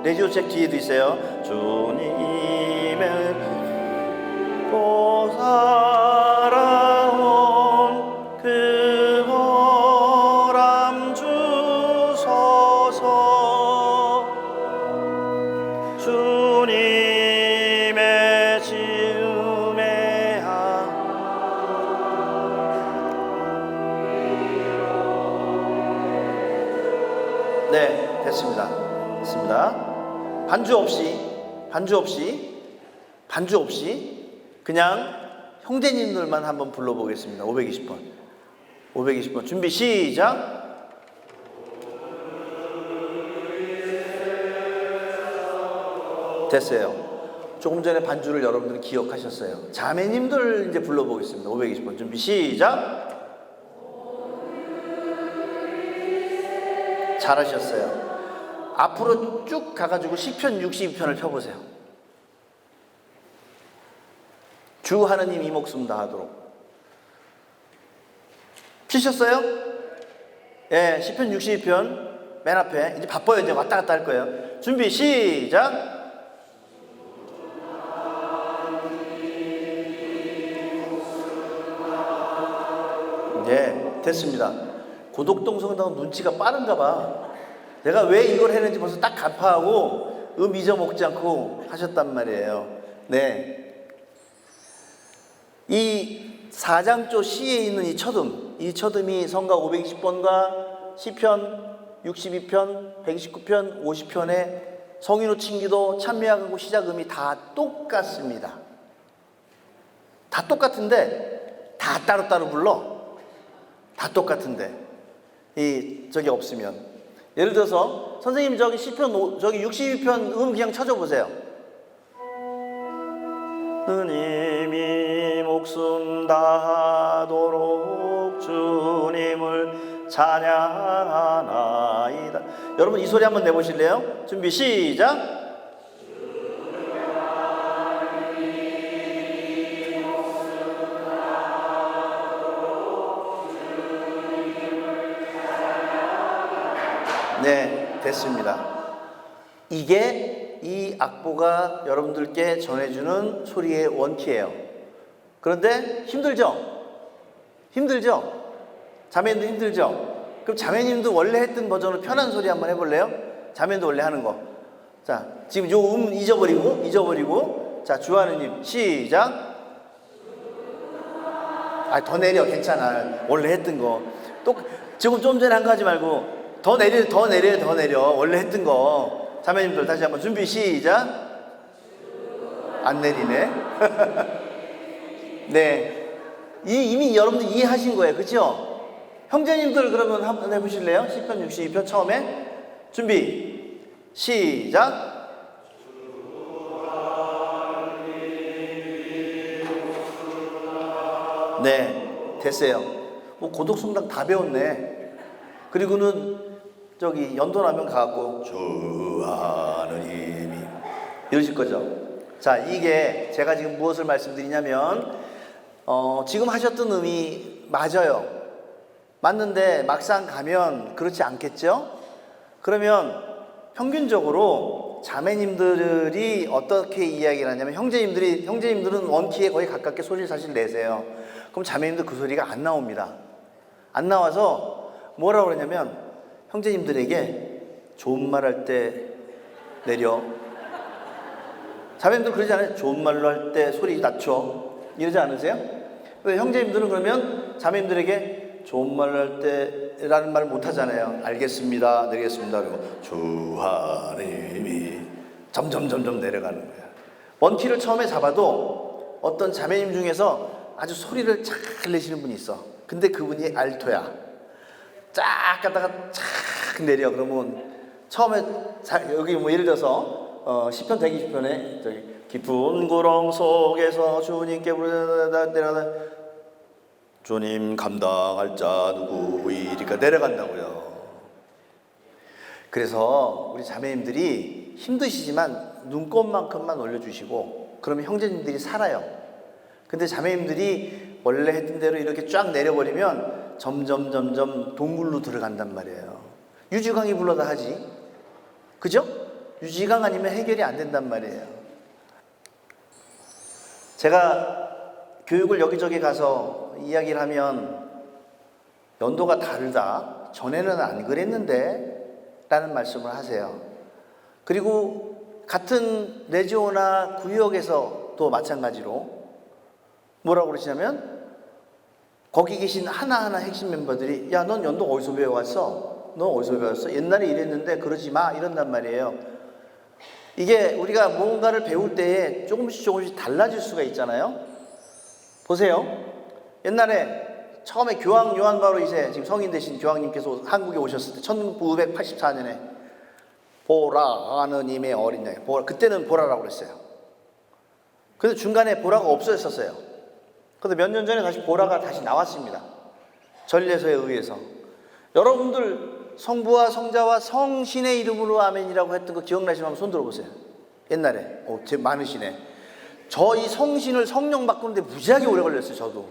A: 레지오 책 뒤에도 있어요. 주님의 살아온 그 보람 주소서. 네, 됐습니다. 됐습니다. 반주 없이 그냥 형제님들만 한번 불러보겠습니다. 520번. 520번. 준비, 시작. 됐어요. 조금 전에 반주를 여러분들이 기억하셨어요. 자매님들 이제 불러보겠습니다. 520번. 준비, 시작. 잘하셨어요. 앞으로 쭉 가가지고 시편 62편을 펴보세요. 주 하느님 이 목숨 다하도록. 피셨어요? 예, 시편 62편 맨 앞에. 이제 바빠요. 이제 왔다 갔다 할 거예요. 준비, 시작. 네, 됐습니다. 고독동성당은 눈치가 빠른가 봐. 내가 왜 이걸 했는지 벌써 딱 간파하고 잊어먹지 않고 하셨단 말이에요. 네. 이 4장조 시에 있는 이 첫음이 성가 520번과 시편 62편, 129편, 50편의 성인호 칭기도 찬미하고 시작음이 다 똑같습니다. 다 똑같은데 다 따로따로 불러. 다 똑같은데 저기 없으면, 예를 들어서 선생님 저기 시편 저기 62편 그냥 찾아보세요. 주님이 목숨 다하도록 주님을 찬양하나이다. 여러분 이 소리 한번 내보실래요? 준비, 시작. 네, 됐습니다. 이게 이 악보가 여러분들께 전해주는 소리의 원키예요. 그런데 힘들죠? 자매님도 힘들죠? 그럼 자매님도 원래 했던 버전으로 편한 소리 한번 해볼래요? 자매님도 원래 하는 거. 자, 지금 요 잊어버리고. 자, 주하느님 시작. 더 내려. 괜찮아. 원래 했던 거. 또 지금 좀 전에 한 거 하지 말고 더 내려. 원래 했던 거. 자매님들 다시 한번 준비, 시작. 안 내리네. 네. 이미 여러분들 이해하신 거예요. 그죠? 형제님들 그러면 한번 해보실래요? 시편 62편 처음에. 준비, 시작. 네, 됐어요. 고독성당 다 배웠네. 그리고는 저기 연도나면 가갖고 주 하느님이 이러실 거죠. 자, 이게 제가 지금 무엇을 말씀드리냐면 지금 하셨던 의미 맞아요. 맞는데 막상 가면 그렇지 않겠죠? 그러면 평균적으로 자매님들이 어떻게 이야기를 하냐면 형제님들은 원키에 거의 가깝게 소리를 사실 내세요. 그럼 자매님들 그 소리가 안 나옵니다. 안 나와서 뭐라고 그러냐면 형제님들에게 좋은 말 할 때 내려. 자매님들 그러지 않아요? 좋은 말로 할 때 소리 낮춰. 이러지 않으세요? 형제님들은 그러면 자매님들에게 좋은 말로 할 때라는 말을 못 하잖아요. 알겠습니다. 내리겠습니다. 그리고 주 하느님이 점점 내려가는 거예요. 원키를 처음에 잡아도 어떤 자매님 중에서 아주 소리를 잘 내시는 분이 있어. 근데 그분이 알토야. 쫙 가다가 쫙 내려. 그러면 처음에 여기 예를 들어서 시편 120편에 저기 깊은 구렁 속에서 주님께 내려가다 주님 감당할 자 누구이리까 내려간다고요. 그래서 우리 자매님들이 힘드시지만 눈곱만큼만 올려주시고 그러면 형제님들이 살아요. 근데 자매님들이 원래 했던 대로 이렇게 쫙 내려버리면 점점 동굴로 들어간단 말이에요. 유지강이 불러다 하지. 그죠? 유지강 아니면 해결이 안 된단 말이에요. 제가 교육을 여기저기 가서 이야기를 하면 연도가 다르다. 전에는 안 그랬는데 라는 말씀을 하세요. 그리고 같은 레지오나 구역에서도 마찬가지로 뭐라고 그러시냐면 거기 계신 하나하나 핵심 멤버들이 야, 넌 연도 어디서 배워왔어? 너 어디서 배웠어? 옛날에 이랬는데 그러지 마. 이런단 말이에요. 이게 우리가 뭔가를 배울 때에 조금씩 달라질 수가 있잖아요. 보세요. 옛날에 처음에 교황 요한 바로 2세, 지금 성인 되신 교황님께서 한국에 오셨을 때 1984년에 보라 하느님의 어린 양, 그때는 보라라고 그랬어요. 근데 중간에 보라가 없어졌었어요. 근데 몇 년 전에 다시 보라가 다시 나왔습니다. 전례서에 의해서. 여러분들 성부와 성자와 성신의 이름으로 아멘이라고 했던 거 기억나시면 한번 손 들어보세요. 옛날에 많으시네. 저 이 성신을 성령 바꾸는데 무지하게 오래 걸렸어요. 저도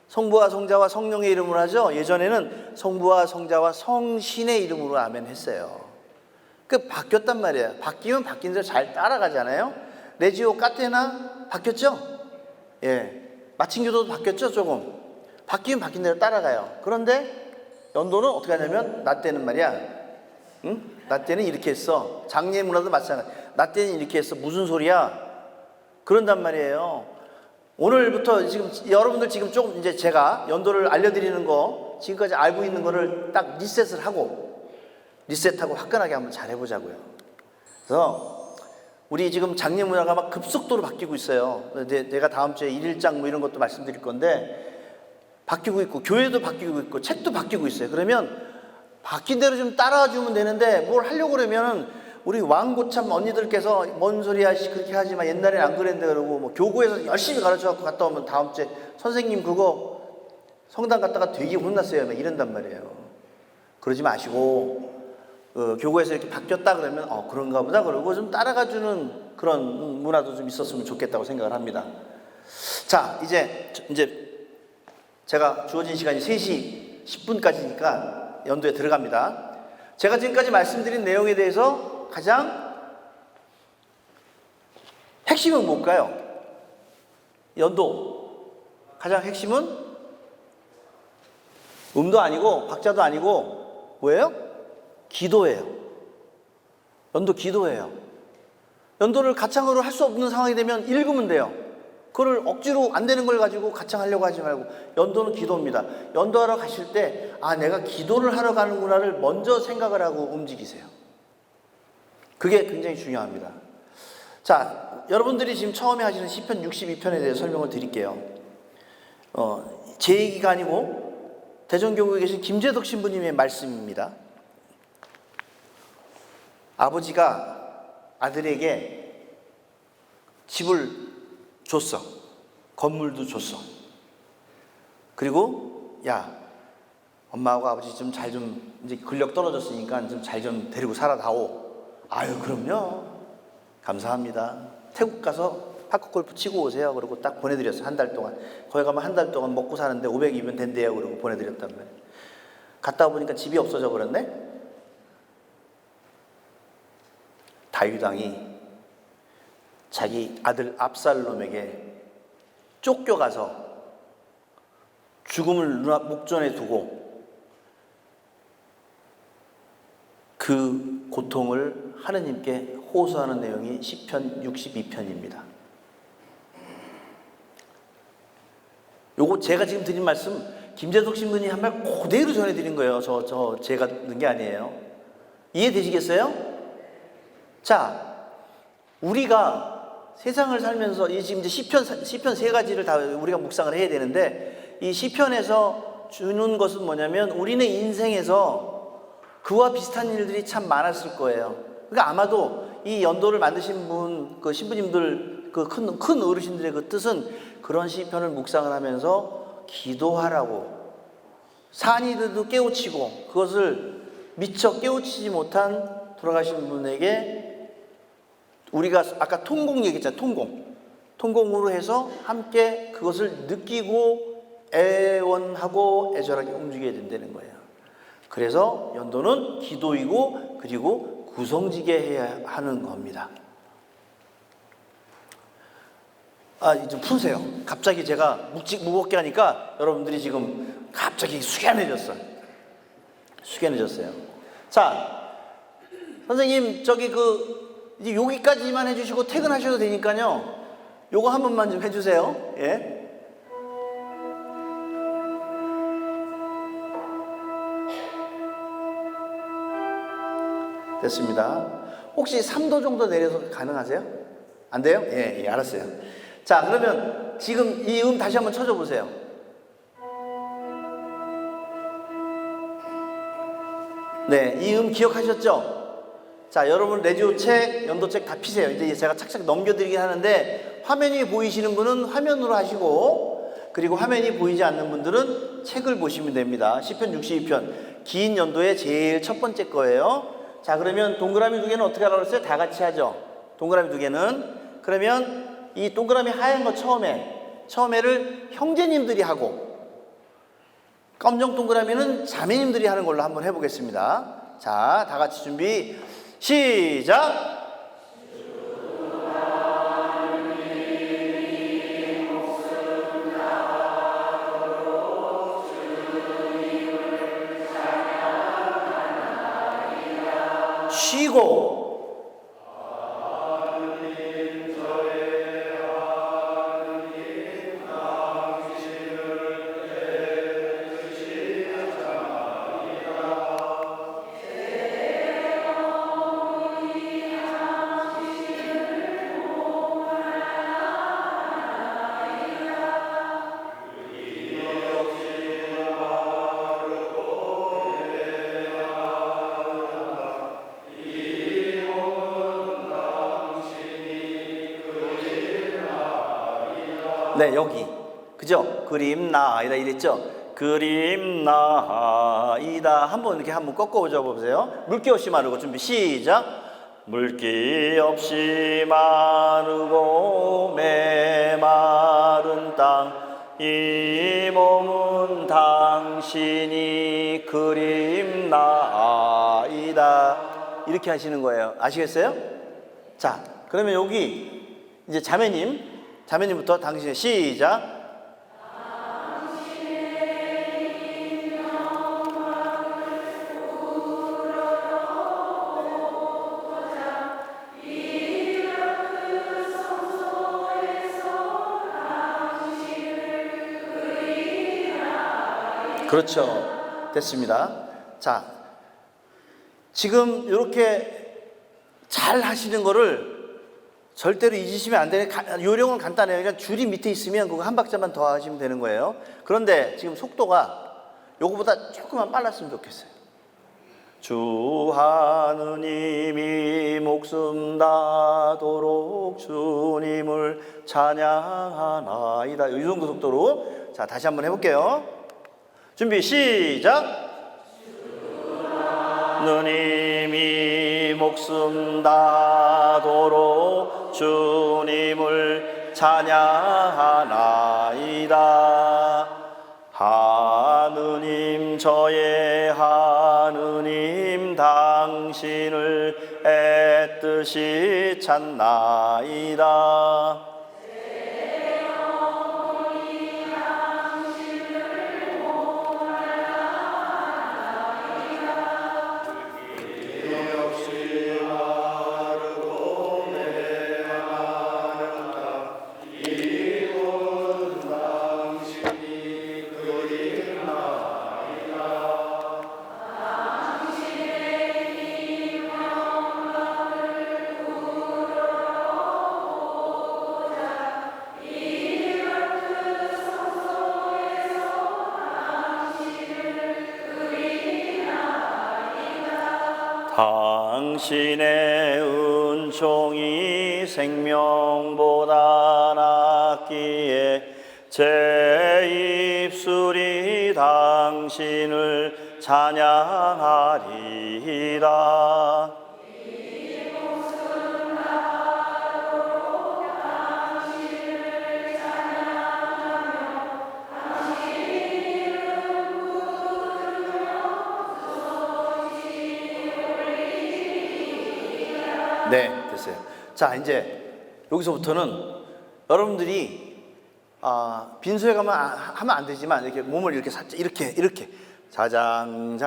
A: 성부와 성자와 성령의 이름으로 하죠. 예전에는 성부와 성자와 성신의 이름으로 아멘 했어요. 그 바뀌었단 말이에요. 바뀌면 바뀐 대로 잘 따라가잖아요. 레지오 까테나 바뀌었죠? 예, 마침교도도 바뀌었죠. 조금 바뀌면 바뀐 대로 따라가요. 그런데 연도는 어떻게 하냐면 나 때는 말이야, 응? 나 때는 이렇게 했어. 장례 문화도 마찬가지. 나 때는 이렇게 했어. 무슨 소리야? 그런단 말이에요. 오늘부터 지금 여러분들 지금 조금 이제 제가 연도를 알려드리는 거 지금까지 알고 있는 거를 딱 리셋하고 화끈하게 한번 잘 해보자고요. 그래서 우리 지금 장례 문화가 막 급속도로 바뀌고 있어요. 내가 다음 주에 1일장 뭐 이런 것도 말씀드릴 건데 바뀌고 있고 교회도 바뀌고 있고 책도 바뀌고 있어요. 그러면 바뀐 대로 좀 따라와 주면 되는데 뭘 하려고 그러면은 우리 왕고참 언니들께서 뭔 소리야 그렇게 하지 마. 옛날엔 안 그랬는데 그러고 뭐 교구에서 열심히 가르쳐 갖고 갔다 오면 다음 주에 선생님 그거 성당 갔다가 되게 혼났어요. 막 이런단 말이에요. 그러지 마시고 교구에서 이렇게 바뀌었다 그러면 그런가 보다 그러고 좀 따라가 주는 그런 문화도 좀 있었으면 좋겠다고 생각을 합니다. 자, 이제 제가 주어진 시간이 3시 10분까지니까 연도에 들어갑니다. 제가 지금까지 말씀드린 내용에 대해서 가장 핵심은 뭘까요? 연도 가장 핵심은 음도 아니고 박자도 아니고 뭐예요? 기도예요. 연도 기도예요. 연도를 가창으로 할 수 없는 상황이 되면 읽으면 돼요. 그걸 억지로 안 되는 걸 가지고 가창하려고 하지 말고 연도는 기도입니다. 연도하러 가실 때 내가 기도를 하러 가는구나를 먼저 생각을 하고 움직이세요. 그게 굉장히 중요합니다. 자, 여러분들이 지금 처음에 하시는 시편 62편에 대해서 설명을 드릴게요. 제 얘기가 아니고 대전교구에 계신 김재덕 신부님의 말씀입니다. 아버지가 아들에게 집을 줬어. 건물도 줬어. 그리고 엄마하고 아버지 좀 잘 이제 근력 떨어졌으니까 좀 잘 좀 데리고 살아다오. 아유, 그럼요. 감사합니다. 태국 가서 파크골프 치고 오세요. 그러고 딱 보내드렸어요. 한 달 동안. 거기 가면 한 달 동안 먹고 사는데 500이면 된대요. 그러고 보내드렸단 말이에요. 갔다 보니까 집이 없어져 버렸네. 다윗 왕이 자기 아들 압살롬에게 쫓겨가서 죽음을 목전에 두고 그 고통을 하느님께 호소하는 내용이 시편 62편입니다. 요거 제가 지금 드린 말씀 김재석 신부님 한 말 그대로 전해드린 거예요. 제가 넣은 게 아니에요. 이해되시겠어요? 자, 우리가 세상을 살면서 지금 이제 시편 3가지를 다 우리가 묵상을 해야 되는데 이 시편에서 주는 것은 뭐냐면 우리는 인생에서 그와 비슷한 일들이 참 많았을 거예요. 그러니까 아마도 이 연도를 만드신 분, 그 신부님들, 그 큰 어르신들의 그 뜻은 그런 시편을 묵상을 하면서 기도하라고 산이들도 깨우치고 그것을 미처 깨우치지 못한 돌아가신 분에게 우리가 아까 통공 얘기했잖아요. 통공으로 해서 함께 그것을 느끼고 애원하고 애절하게 움직여야 된다는 거예요. 그래서 연도는 기도이고 그리고 구성지게 해야 하는 겁니다. 좀 푸세요. 갑자기 제가 무겁게 하니까 여러분들이 지금 갑자기 숙연해졌어요. 자, 선생님 이제 여기까지만 해주시고 퇴근하셔도 되니까요. 요거 한 번만 좀 해주세요. 예. 됐습니다. 혹시 3도 정도 내려서 가능하세요? 안 돼요? 예, 예, 알았어요. 자, 그러면 지금 이 다시 한번 쳐줘 보세요. 네, 이 기억하셨죠? 자, 여러분 라디오 책, 연도책 다 피세요. 이제 제가 착착 넘겨드리긴 하는데 화면이 보이시는 분은 화면으로 하시고, 그리고 화면이 보이지 않는 분들은 책을 보시면 됩니다. 시편 62편 긴 연도의 제일 첫 번째 거예요. 자, 그러면 동그라미 두 개는 어떻게 하라고 했어요? 다 같이 하죠. 동그라미 두 개는. 그러면 이 동그라미 하얀 거 처음에를 형제님들이 하고, 검정 동그라미는 자매님들이 하는 걸로 한번 해보겠습니다. 자, 다 같이 준비 시작. 쉬고 네, 여기 그죠? 그림 나이다 이랬죠? 그림 나이다. 한번 이렇게 한번 꺾어오죠. 보세요. 물기 없이 마르고. 준비 시작. 물기 없이 마르고 메마른 땅 이 몸은 당신이 그림 나이다. 이렇게 하시는 거예요. 아시겠어요? 자, 그러면 여기 이제 자매님부터 당신의 시작. 그렇죠. 됐습니다. 자, 지금 이렇게 잘 하시는 거를 절대로 잊으시면 안 되는, 요령은 간단해요. 그냥 줄이 밑에 있으면 그거 한 박자만 더 하시면 되는 거예요. 그런데 지금 속도가 요거보다 조금만 빨랐으면 좋겠어요. 주 하느님이 목숨 다도록 주님을 찬양하나이다. 이 정도 속도로. 자, 다시 한번 해볼게요. 준비 시작. 하느님이 목숨 다도록 주님을 찬양하나이다. 하느님 저의 하느님 당신을 애뜻이 찾나이다. 당신의 은총이 생명보다 낫기에 제 입술이 당신을 찬양하리이다. 네, 됐어요. 자, 이제 여기서부터는 여러분들이 빈소에 가면 하면 안 되지만 이렇게 몸을 이렇게 살짝 이렇게 자장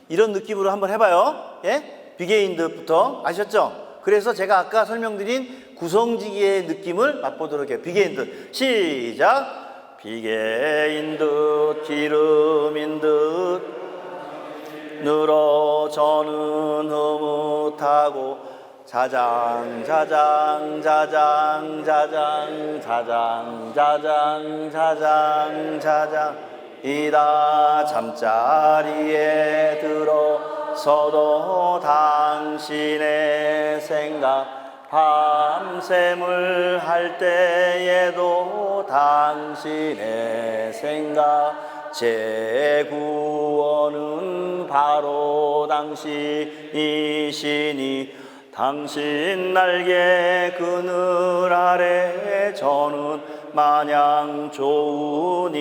A: 이런 느낌으로 한번 해봐요. 예? 비게인드부터 아셨죠? 그래서 제가 아까 설명드린 구성지기의 느낌을 맛보도록 해요. 비게인드 시작. 비게인 듯 기름인 듯 늘어 저는 흐뭇하고 자장 자장 자장 자장 자장 자장 자장 자장 이다 잠자리에 들어서도 당신의 생각 밤샘을 할 때에도 당신의 생각 제 구원은 바로 당신이시니 당신 날개 그늘 아래 저는 마냥 좋으니이다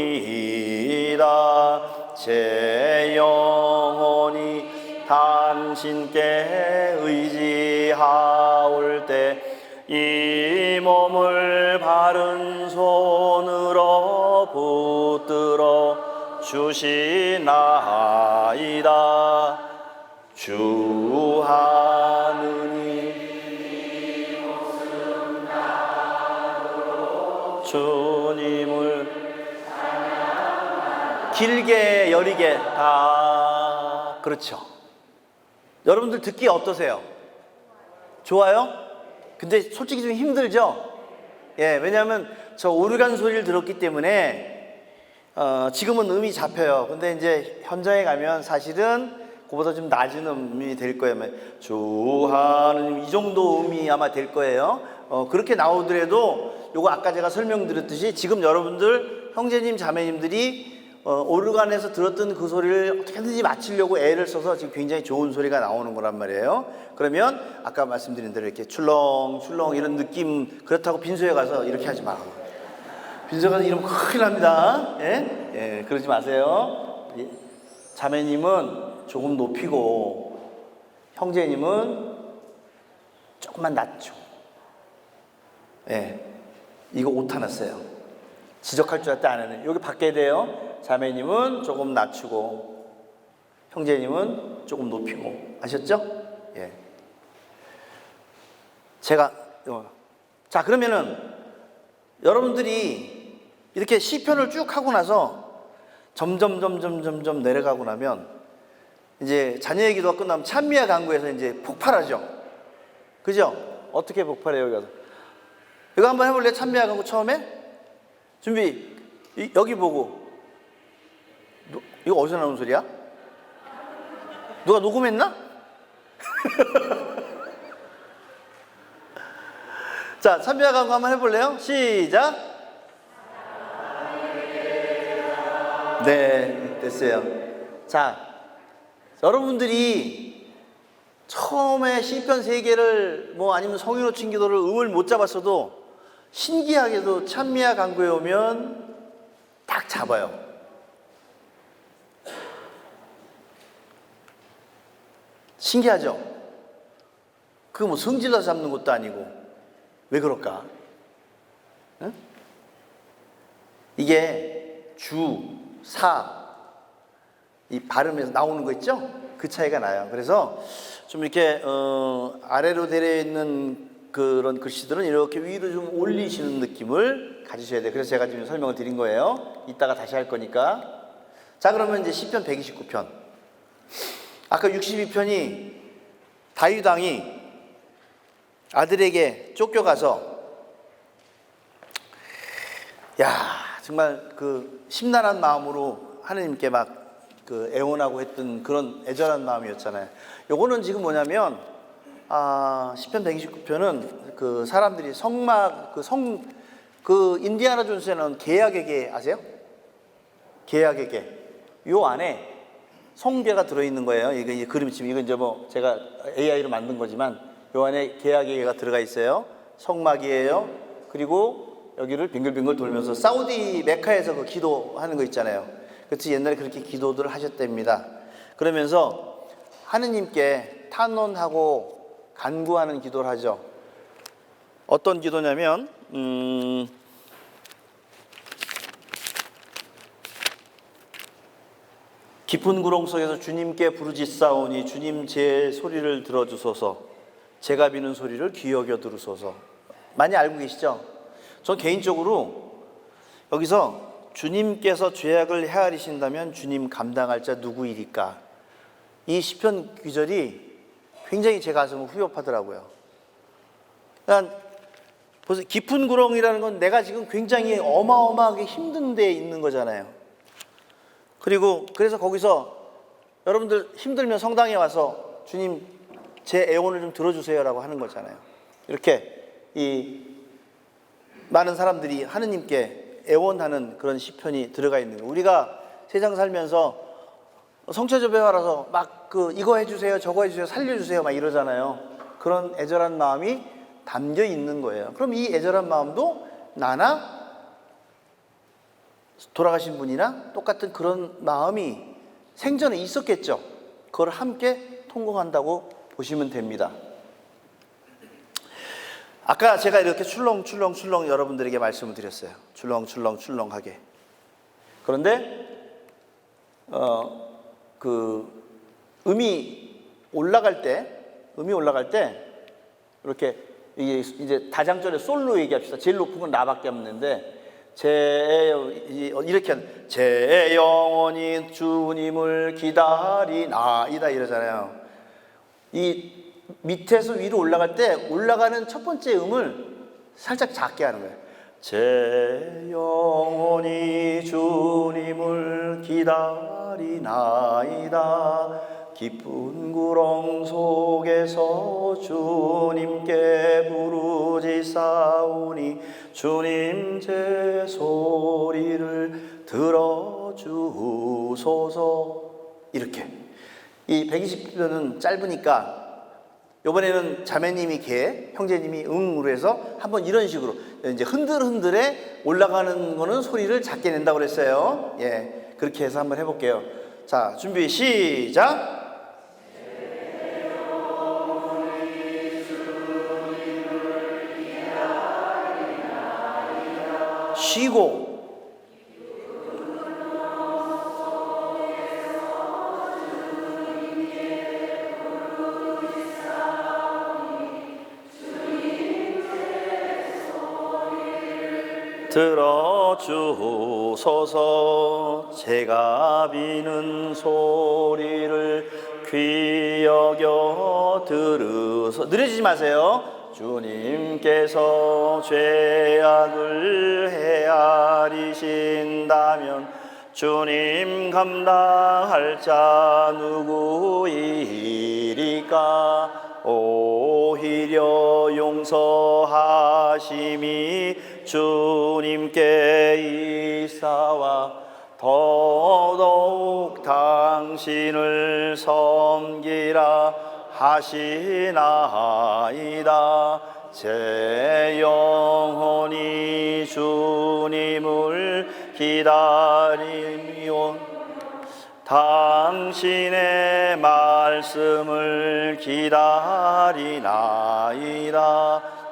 A: 제 영혼이 당신께 의지하올 때 이 몸을 바른 손으로 붙들어 주시나이다 주 하느님 주님을 길게 여리게 다 그렇죠. 여러분들 듣기 어떠세요? 좋아요? 근데 솔직히 좀 힘들죠? 예, 왜냐하면 저 오르간 소리를 들었기 때문에 지금은 음이 잡혀요. 근데 이제 현장에 가면 사실은 그보다 좀 낮은 음이 될 거예요. 주 하느님 이 정도 음이 아마 될 거예요. 그렇게 나오더라도 요거 아까 제가 설명드렸듯이 지금 여러분들 형제님 자매님들이 오르간에서 들었던 그 소리를 어떻게든지 맞추려고 애를 써서 지금 굉장히 좋은 소리가 나오는 거란 말이에요. 그러면 아까 말씀드린 대로 이렇게 출렁출렁 이런 느낌 그렇다고 빈소에 가서 이렇게 하지 마. 빈소에 가서 이러면 큰일 납니다. 예? 예, 그러지 마세요. 자매님은 조금 높이고 형제님은 조금만 낮죠. 예, 이거 오타 났어요. 지적할 줄 알았다 안 하네. 여기 바뀌어야 돼요. 자매님은 조금 낮추고 형제님은 조금 높이고 아셨죠? 예. 제가 자 그러면은 여러분들이 이렇게 시편을 쭉 하고 나서 점점 내려가고 나면 이제 자녀의 기도가 끝나면 찬미와 간구에서 이제 폭발하죠. 그죠? 어떻게 폭발해요 여기 가서? 이거 한번 해볼래? 찬미와 간구 처음에 준비. 여기 보고. 이거 어디서 나온 소리야? 누가 녹음했나? 자, 찬미와 간구 한번 해볼래요? 시작. 네, 됐어요. 자, 여러분들이 처음에 시편 3개를 뭐 아니면 성인호칭 기도를 음을 못 잡았어도 신기하게도 찬미와 간구에 오면 딱 잡아요. 신기하죠? 그거 뭐 성질러서 잡는 것도 아니고 왜 그럴까? 응? 이게 주, 사, 이 발음에서 나오는 거 있죠? 그 차이가 나요. 그래서 좀 이렇게 아래로 내려있는 그런 글씨들은 이렇게 위로 좀 올리시는 느낌을 가지셔야 돼요. 그래서 제가 지금 설명을 드린 거예요. 이따가 다시 할 거니까. 자, 그러면 이제 시편 129편. 아까 62편이 다윗 왕이 아들에게 쫓겨가서 정말 그 심란한 마음으로 하느님께 막 그 애원하고 했던 그런 애절한 마음이었잖아요. 요거는 지금 뭐냐면 시편 129편은 그 사람들이 성막 그 인디아나 존스에 나온 계약의 계 아세요? 계약의 계. 요 안에 성계가 들어있는 거예요. 이게 그림처럼 이건 이제 뭐 제가 AI로 만든 거지만 요 안에 계약의 계가 들어가 있어요. 성막이에요. 그리고 여기를 빙글빙글 돌면서 사우디 메카에서 그 기도하는 거 있잖아요. 그래서 옛날에 그렇게 기도들을 하셨답니다. 그러면서 하느님께 탄원하고 간구하는 기도를 하죠. 어떤 기도냐면 깊은 구렁 속에서 주님께 부르짖사오니 주님 제 소리를 들어주소서. 제가 비는 소리를 귀 여겨 들으소서. 많이 알고 계시죠? 전 개인적으로 여기서 주님께서 죄악을 헤아리신다면 주님 감당할 자 누구이리까? 이 시편 구절이 굉장히 제 가슴을 후벼파더라고요. 그러니까 보세요. 깊은 구렁이라는 건 내가 지금 굉장히 어마어마하게 힘든 데에 있는 거잖아요. 그리고 그래서 거기서 여러분들 힘들면 성당에 와서 주님 제 애원을 좀 들어주세요라고 하는 거잖아요. 이렇게 이 많은 사람들이 하느님께 애원하는 그런 시편이 들어가 있는 거예요. 우리가 세상 살면서 성체조배 와서 막 이거 해주세요, 저거 해주세요, 살려주세요 막 이러잖아요. 그런 애절한 마음이 담겨 있는 거예요. 그럼 이 애절한 마음도 나나 돌아가신 분이나 똑같은 그런 마음이 생전에 있었겠죠. 그걸 함께 통곡한다고 보시면 됩니다. 아까 제가 이렇게 출렁출렁 여러분들에게 말씀을 드렸어요. 출렁출렁하게. 그런데 음이 올라갈 때 이렇게 이제 다장절에 솔로 얘기합시다. 제일 높은 건 나밖에 없는데 이렇게 제 영혼이 주님을 기다리나이다 이러잖아요. 이 밑에서 위로 올라갈 때 올라가는 첫 번째 음을 살짝 작게 하는 거예요. 제 영혼이 주님을 기다리나이다. 깊은 구렁 속에서 주님께 부르짖사오니 주님 제 소리를 들어주소서. 이렇게 이 120편은 짧으니까 이번에는 자매님이 개, 형제님이 응으로 해서 한번 이런 식으로 이제 흔들흔들에 올라가는 거는 소리를 작게 낸다고 그랬어요. 예, 그렇게 해서 한번 해볼게요. 자, 준비 시작. 쉬고 들어주소서. 제가 비는 소리를 귀 여겨 들으소. 느려지지 마세요. 주님께서 죄악을 헤아리신다면 주님 감당할 자 누구이리까. 오히려 용서하심이 주님께 있사와 더더욱 당신을 섬기라 하시나이다. 제 영혼이 주님을 기다리오. 당신의 말씀을 기다리나이다.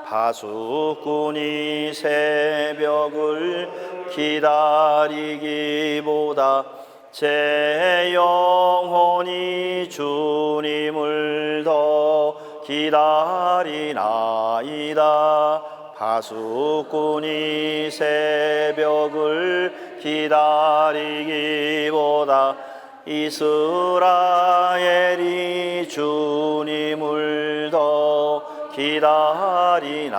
A: 파수꾼이 새벽을 기다리기보다 제 영혼이 주님을 더 기다리나이다. 파수꾼이 새벽을 기다리기보다 이스라엘이 주님을 더 기다리나이다.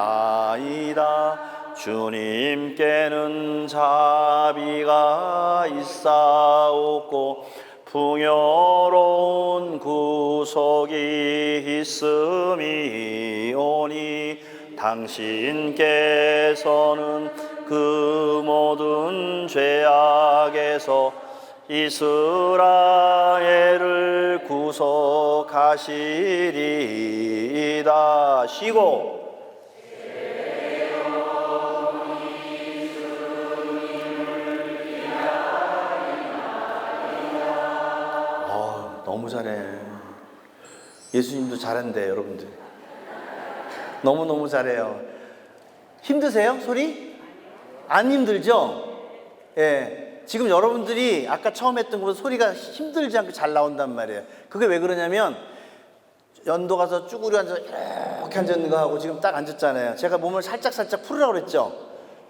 A: 주님께는 자비가 있사옵고 풍요로운 구속이 있음이오니 당신께서는 그 모든 죄악에서 이스라엘을 구속하시리이다. 쉬고 너무 잘해. 예수님도 잘한대 여러분들. 너무너무 잘해요. 힘드세요? 소리? 안 힘들죠? 예. 지금 여러분들이 아까 처음 했던 것보다 소리가 힘들지 않고 잘 나온단 말이에요. 그게 왜 그러냐면 연도 가서 쭈그려 앉아서 이렇게 앉았는 거 하고 지금 딱 앉았잖아요. 제가 몸을 살짝 풀으라고 그랬죠.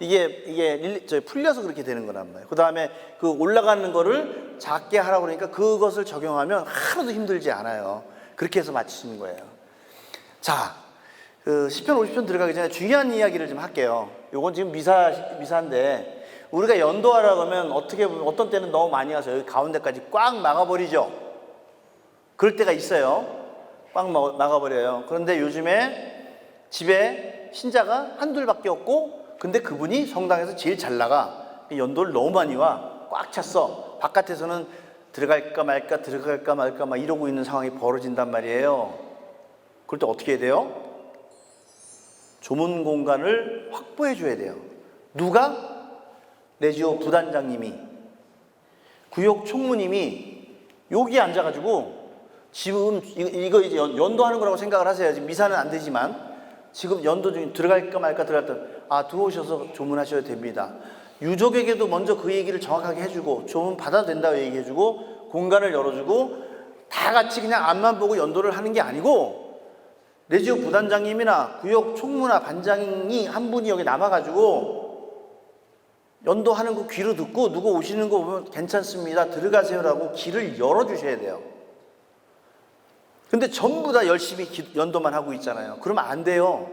A: 이게 풀려서 그렇게 되는 거란 말이에요. 그 다음에 그 올라가는 거를 작게 하라고 그러니까 그것을 적용하면 하나도 힘들지 않아요. 그렇게 해서 맞추시는 거예요. 자, 그 10편 50편 들어가기 전에 중요한 이야기를 좀 할게요. 요건 지금 미사인데 우리가 연도하라고 하면 어떻게 보면 어떤 때는 너무 많이 가서 여기 가운데까지 꽉 막아버리죠. 그럴 때가 있어요. 꽉 막아버려요. 그런데 요즘에 집에 신자가 한둘밖에 없고 근데 그분이 성당에서 제일 잘 나가. 연도를 너무 많이 와. 꽉 찼어. 바깥에서는 들어갈까 말까 막 이러고 있는 상황이 벌어진단 말이에요. 그럴 때 어떻게 해야 돼요? 조문 공간을 확보해 줘야 돼요. 누가? 레지오 부단장님이, 구역 총무님이 여기 앉아가지고 지금 이거 이제 연도하는 거라고 생각을 하세요. 지금 미사는 안 되지만 지금 연도 중에 들어갈까 말까 들어오셔서 조문하셔야 됩니다. 유족에게도 먼저 그 얘기를 정확하게 해주고 조문 받아도 된다고 얘기해주고 공간을 열어주고 다 같이 그냥 앞만 보고 연도를 하는 게 아니고 레지오 부단장님이나 구역 총무나 반장이 한 분이 여기 남아가지고 연도하는 거 귀로 듣고 누구 오시는 거 보면 괜찮습니다. 들어가세요라고 길을 열어주셔야 돼요. 근데 전부 다 열심히 연도만 하고 있잖아요. 그러면 안 돼요.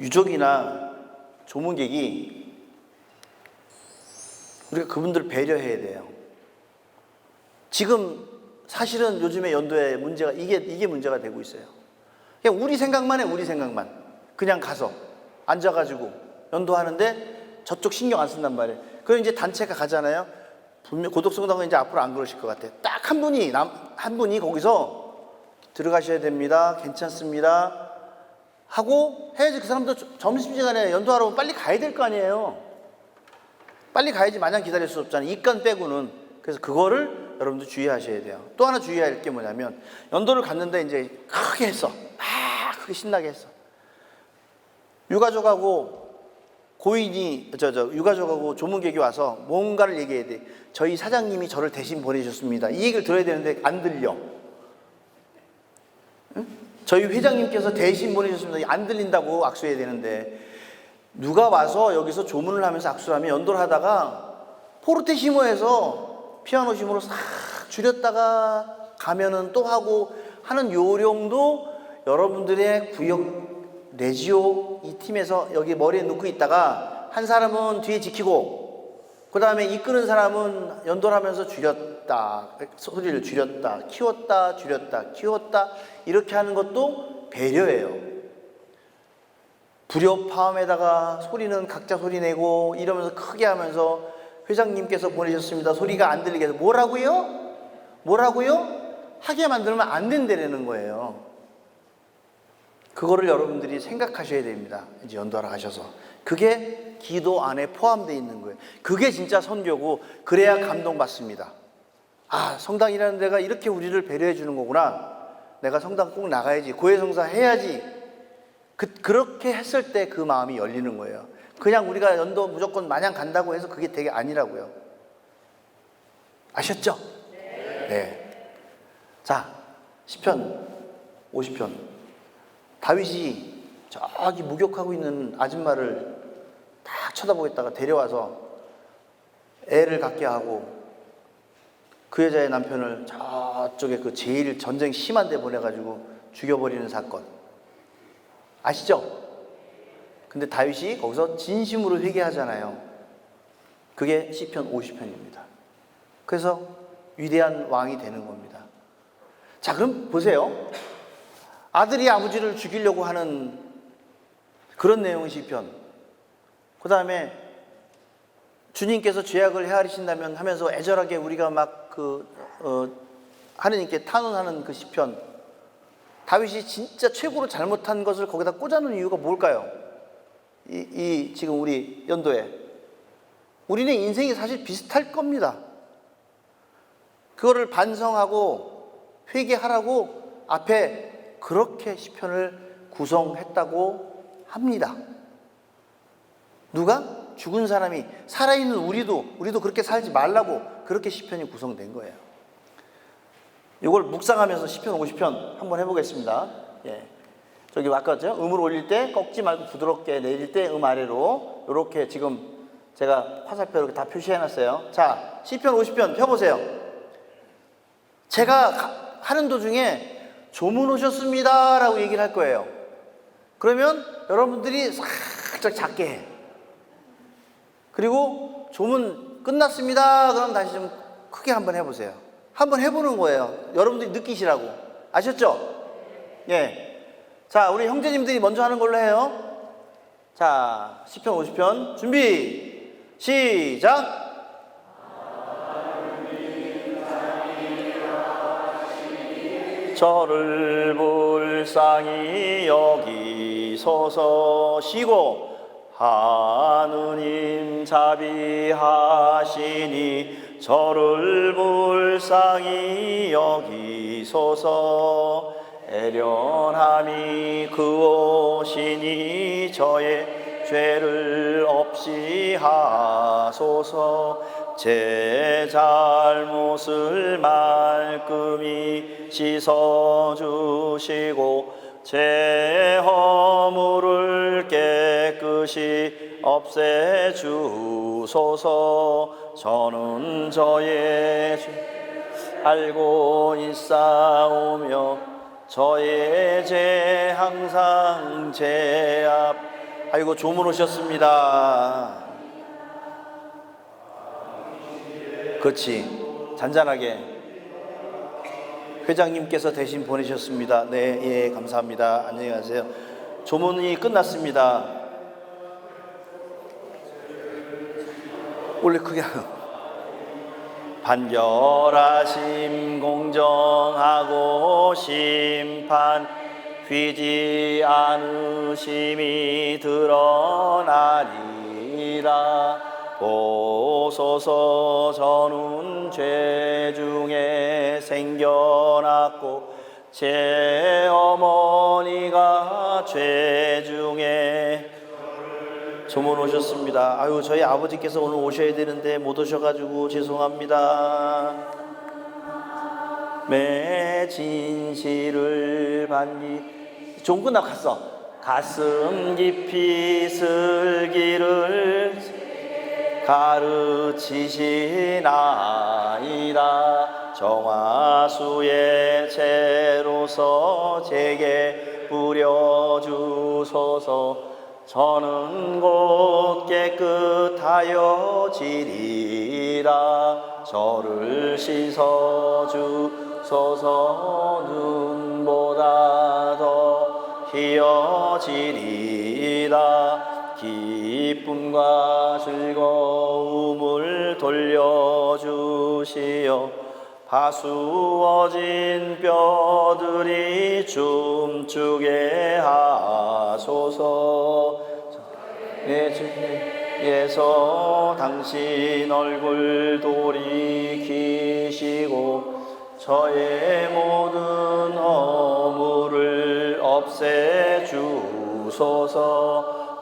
A: 유족이나 조문객이 우리가 그분들을 배려해야 돼요. 지금 사실은 요즘에 연도의 문제가 이게 문제가 되고 있어요. 그냥 우리 생각만 해, 우리 생각만. 그냥 가서 앉아가지고 연도하는데 저쪽 신경 안 쓴단 말이에요. 그럼 이제 단체가 가잖아요. 분명 고독성당은 이제 앞으로 안 그러실 것 같아요. 딱 한 분이 거기서 들어가셔야 됩니다. 괜찮습니다. 하고 해야지. 그 사람도 점심시간에 연도하러 오면 빨리 가야 될 거 아니에요. 빨리 가야지. 마냥 기다릴 수 없잖아요. 입간 빼고는. 그래서 그거를 여러분들 주의하셔야 돼요. 또 하나 주의해야 할 게 뭐냐면 연도를 갔는데 이제 크게 했어. 막 크게 신나게 했어. 유가족하고 고인이 유가족하고 조문객이 와서 뭔가를 얘기해야 돼. 저희 사장님이 저를 대신 보내주셨습니다. 이 얘기를 들어야 되는데 안 들려. 응? 저희 회장님께서 대신 보내주셨습니다. 안 들린다고 악수해야 되는데 누가 와서 여기서 조문을 하면서 악수를 하면 연도를 하다가 포르테시모에서 피아노시모로 싹 줄였다가 가면은 또 하고 하는 요령도 여러분들의 구역 레지오 이 팀에서 여기 머리에 넣고 있다가 한 사람은 뒤에 지키고 그 다음에 이끄는 사람은 연도를 하면서 줄였다, 소리를 줄였다, 키웠다, 줄였다, 키웠다 이렇게 하는 것도 배려예요. 불협화음에다가 소리는 각자 소리 내고 이러면서 크게 하면서 회장님께서 보내셨습니다. 소리가 안 들리게 해서 뭐라고요? 하게 만들면 안 된다는 거예요. 그거를 여러분들이 생각하셔야 됩니다. 이제 연도하러 가셔서. 그게 기도 안에 포함되어 있는 거예요. 그게 진짜 선교고 그래야 감동받습니다. 아, 성당이라는 데가 이렇게 우리를 배려해 주는 거구나. 내가 성당 꼭 나가야지. 고해성사 해야지. 그렇게 했을 때 그 마음이 열리는 거예요. 그냥 우리가 연도 무조건 마냥 간다고 해서 그게 되게 아니라고요. 아셨죠? 네. 자, 시편 50편. 다윗이 저기 목욕하고 있는 아줌마를 딱 쳐다보겠다가 데려와서 애를 갖게 하고 그 여자의 남편을 저쪽에 그 제일 전쟁 심한 데 보내가지고 죽여버리는 사건 아시죠? 근데 다윗이 거기서 진심으로 회개하잖아요. 그게 시편 50편입니다. 그래서 위대한 왕이 되는 겁니다. 자, 그럼 보세요. 아들이 아버지를 죽이려고 하는 그런 내용의 시편. 그 다음에 주님께서 죄악을 헤아리신다면 하면서 애절하게 우리가 막 하느님께 탄원하는 그 시편. 다윗이 진짜 최고로 잘못한 것을 거기다 꽂아놓은 이유가 뭘까요? 지금 우리 연도에. 우리는 인생이 사실 비슷할 겁니다. 그거를 반성하고 회개하라고 앞에 그렇게 시편을 구성했다고 합니다. 누가? 죽은 사람이. 살아있는 우리도 그렇게 살지 말라고 그렇게 시편이 구성된 거예요. 이걸 묵상하면서 시편 50편 한번 해보겠습니다. 예. 저기 아까죠? 음을 올릴 때 꺾지 말고 부드럽게 내릴 때 음 아래로 이렇게 지금 제가 화살표 이렇게 다 표시해놨어요. 자, 시편 50편 펴보세요. 제가 하는 도중에 조문 오셨습니다 라고 얘기를 할 거예요. 그러면 여러분들이 살짝 작게 해. 그리고 조문 끝났습니다 그럼 다시 좀 크게 한번 해보세요. 한번 해보는 거예요. 여러분들이 느끼시라고. 아셨죠? 예. 자, 우리 형제님들이 먼저 하는 걸로 해요. 자, 시편 50편 준비 시작. 저를 불쌍히 여기소서. 쉬고 하느님 자비하시니 저를 불쌍히 여기소서. 애련함이 그오시니 저의 죄를 없이 하소서. 제 잘못을 말끔히 씻어주시고 제 허물을 깨끗이 없애주소서. 저는 저의 죄 알고 있사오며 저의 죄 항상 제 앞. 아이고 조문 오셨습니다. 그렇지, 잔잔하게. 회장님께서 대신 보내셨습니다. 네, 예, 감사합니다. 안녕히 가세요. 조문이 끝났습니다. 원래 그게 판결하심 공정하고 심판 휘지 않으심이 드러나리라. 보소서. 저는 죄 중에 생겨났고 제 어머니가 죄 중에. 조문 오셨습니다. 아유, 저희 아버지께서 오늘 오셔야 되는데 못 오셔가지고 죄송합니다. 매 진실을 반기. 좀 끝나고 갔어. 가슴 깊이 슬기를 가르치시나이다. 정화수의 채로서 제게 뿌려주소서. 저는 곧 깨끗하여 지리라. 저를 씻어주소서. 눈보다 더 희어지리라. 기쁨과 즐거움을 돌려주시어 파수어진 뼈들이 춤추게 하소서. 내 주께서 당신 얼굴 돌이키시고 저의 모든 허물을 없애주소서.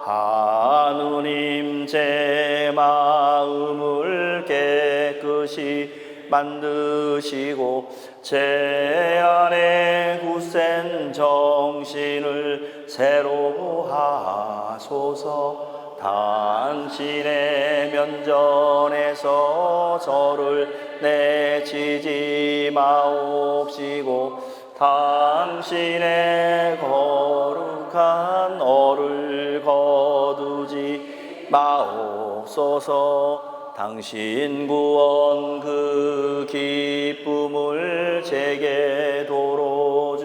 A: 하느님 제 마음을 깨끗이 만드시고 제 안에 굳센 정신을 새로 하소서. 당신의 면전에서 저를 내치지 마옵시고 당신의 거룩한 얼을 거두지 마옵소서. 당신 구원 그 기쁨을 제게 도로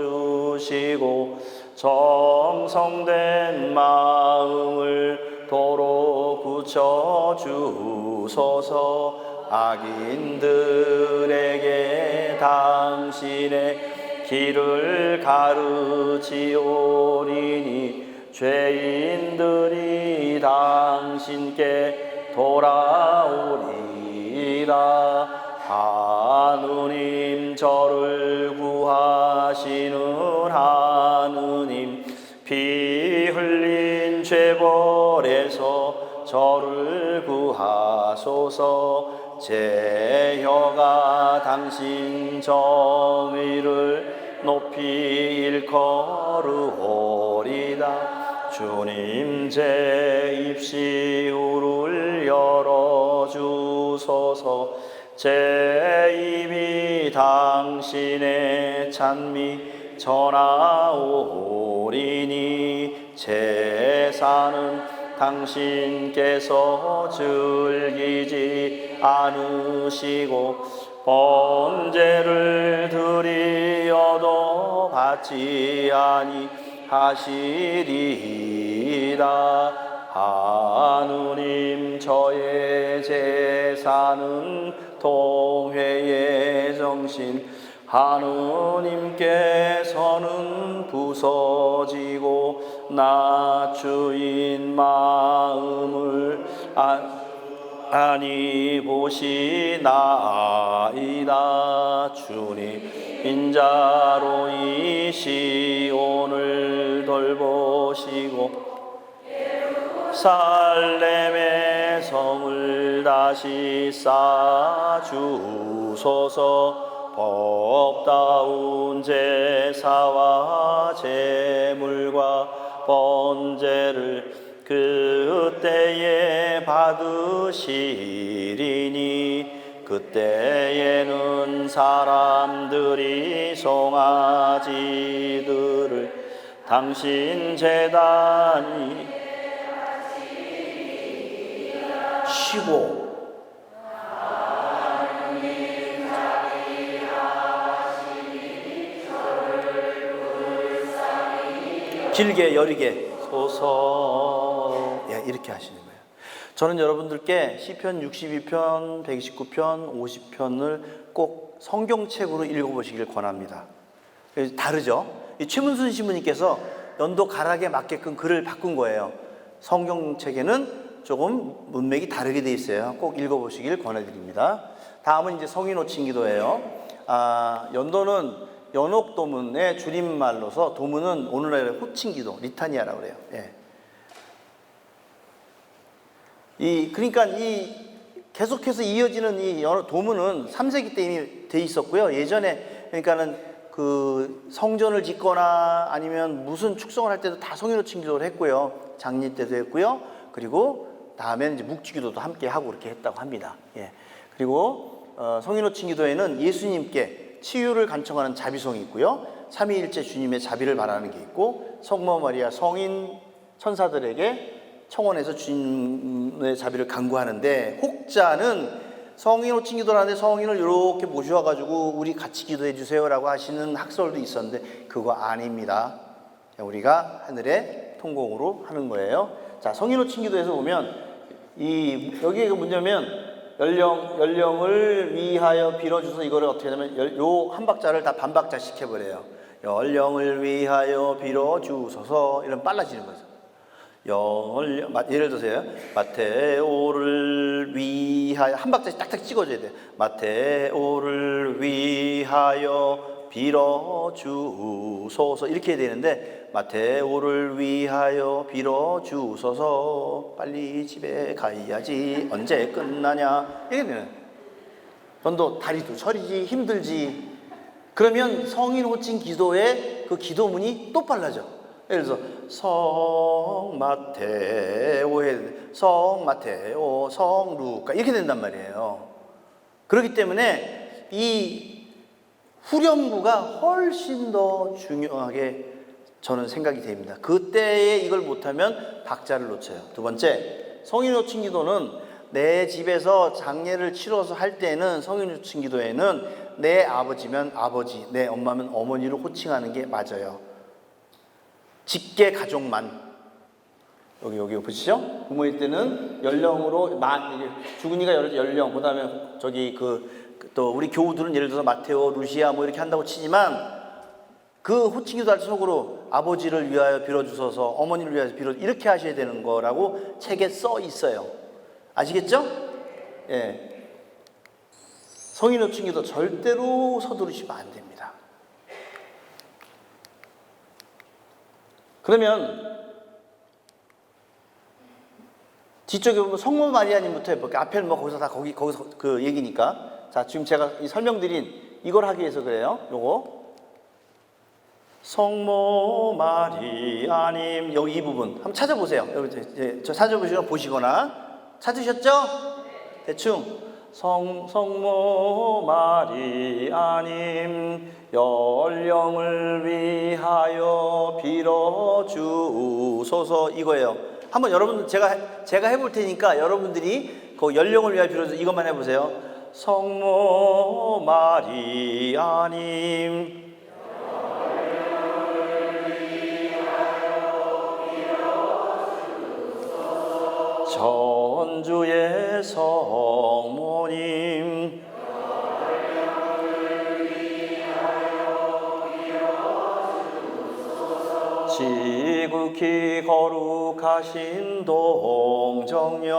A: 주시고 정성된 마음을 도로 굳혀 주소서. 악인들에게 당신의 길을 가르치오리니 죄인들이 당신께 돌아오리라. 하느님 저를 구하시는 하느님 피 흘린 죄벌에서 저를 구하소서. 제 혀가 당신 정의를 높이 일컬으오리니 올리다. 주님 제 입시우를 열어주소서. 제 입이 당신의 찬미 전하오리니 제사는 당신께서 즐기지 않으시고 번제를 드리어도 받지 아니하시리이다. 하느님 저의 제사는 통회의 정신. 하느님께서는 부서지고 낮추인 마음을 아니 보시나이다. 주님 인자로 이 시온을 돌보시고 살렘의 성을 다시 쌓아주소서. 법다운 제사와 제물과 번제를 그때에 받으시리니 그때에는 사람들이 송아지들을 당신 제단이 쉬고 길게 여리게 소서. 예, 이렇게 하시는 거예요. 저는 여러분들께 시편 62편, 129편, 50편을 꼭 성경책으로 읽어보시길 권합니다. 다르죠? 이 최문순 신부님께서 연도 가락에 맞게끔 글을 바꾼 거예요. 성경책에는 조금 문맥이 다르게 돼 있어요. 꼭 읽어보시길 권해드립니다. 다음은 이제 성인호칭기도예요. 연도는 연옥도문의 줄임말로서 도문은 오늘날의 호칭기도, 리타니아라고 그래요. 예. 그러니까 계속해서 이어지는 이 도문은 3세기 때 이미 돼 있었고요. 예전에 그러니까는 그 성전을 짓거나 아니면 무슨 축성을 할 때도 다 성인호칭기도를 했고요. 장리 때도 했고요. 그리고 다음에는 이제 묵주기도도 함께 하고 그렇게 했다고 합니다. 예. 그리고 성인호칭기도에는 예수님께 치유를 간청하는 자비송이 있고요. 삼위일체 주님의 자비를 바라는 게 있고, 성모 마리아 성인 천사들에게 청원해서 주님의 자비를 간구하는데, 혹자는 성인호칭기도라는데 성인을 이렇게 모셔와가지고 우리 같이 기도해 주세요라고 하시는 학설도 있었는데 그거 아닙니다. 우리가 하늘의 통공으로 하는 거예요. 자, 성인호칭기도에서 보면 여기가 뭐냐면 연령을 위하여 빌어주셔서 이거를 어떻게 하냐면 요 한 박자를 다 반박자씩 해버려요. 연령을 위하여 빌어주소서. 이러면 빨라지는 거죠. 예를 들어서요. 마테오를 위하여 한 박자씩 딱딱 찍어줘야 돼요. 마테오를 위하여 빌어주소서 이렇게 해야 되는데 마테오를 위하여 빌어주소서. 빨리 집에 가야지 언제 끝나냐 이렇게 되는. 넌도 다리도 저리지 힘들지. 그러면 성인호칭 기도의 그 기도문이 또 빨라져. 예를 들어서 성마테오 해야 돼. 성마테오 성루카 이렇게 된단 말이에요. 그렇기 때문에 이 후렴구가 훨씬 더 중요하게 저는 생각이 됩니다. 그때에 이걸 못하면 박자를 놓쳐요. 두 번째, 성인호칭 기도는 내 집에서 장례를 치러서 할 때는 성인호칭 기도에는 내 아버지면 아버지, 내 엄마면 어머니를 호칭하는 게 맞아요. 직계 가족만. 여기 보시죠? 부모일 때는 연령으로 죽은 이가 연령, 그 다음에 또 우리 교우들은 예를 들어서 마테오, 루시아 뭐 이렇게 한다고 치지만 그 호칭기도 할 속으로 아버지를 위하여 빌어주소서, 어머니를 위하여 이렇게 하셔야 되는 거라고 책에 써 있어요. 아시겠죠? 예. 성인 호칭기도 절대로 서두르시면 안 됩니다. 그러면 뒤쪽에 보면 성모 마리아님부터 해볼게요. 앞에는 뭐 거기서 그 얘기니까. 자, 지금 제가 설명드린 이걸 하기 위해서 그래요. 요거 성모 마리아님, 여기 이 부분 한번 찾아보세요. 여러분 저 찾아보시거나 보시거나 찾으셨죠? 대충 성모 마리아님 연령을 위하여 빌어주소서 이거예요. 한번 여러분 제가 해볼 테니까 여러분들이 그 연령을 위하여 빌어주소서 이것만 해보세요. 성모 마리아님 전주의 성모님 지극히 거룩하신 동정녀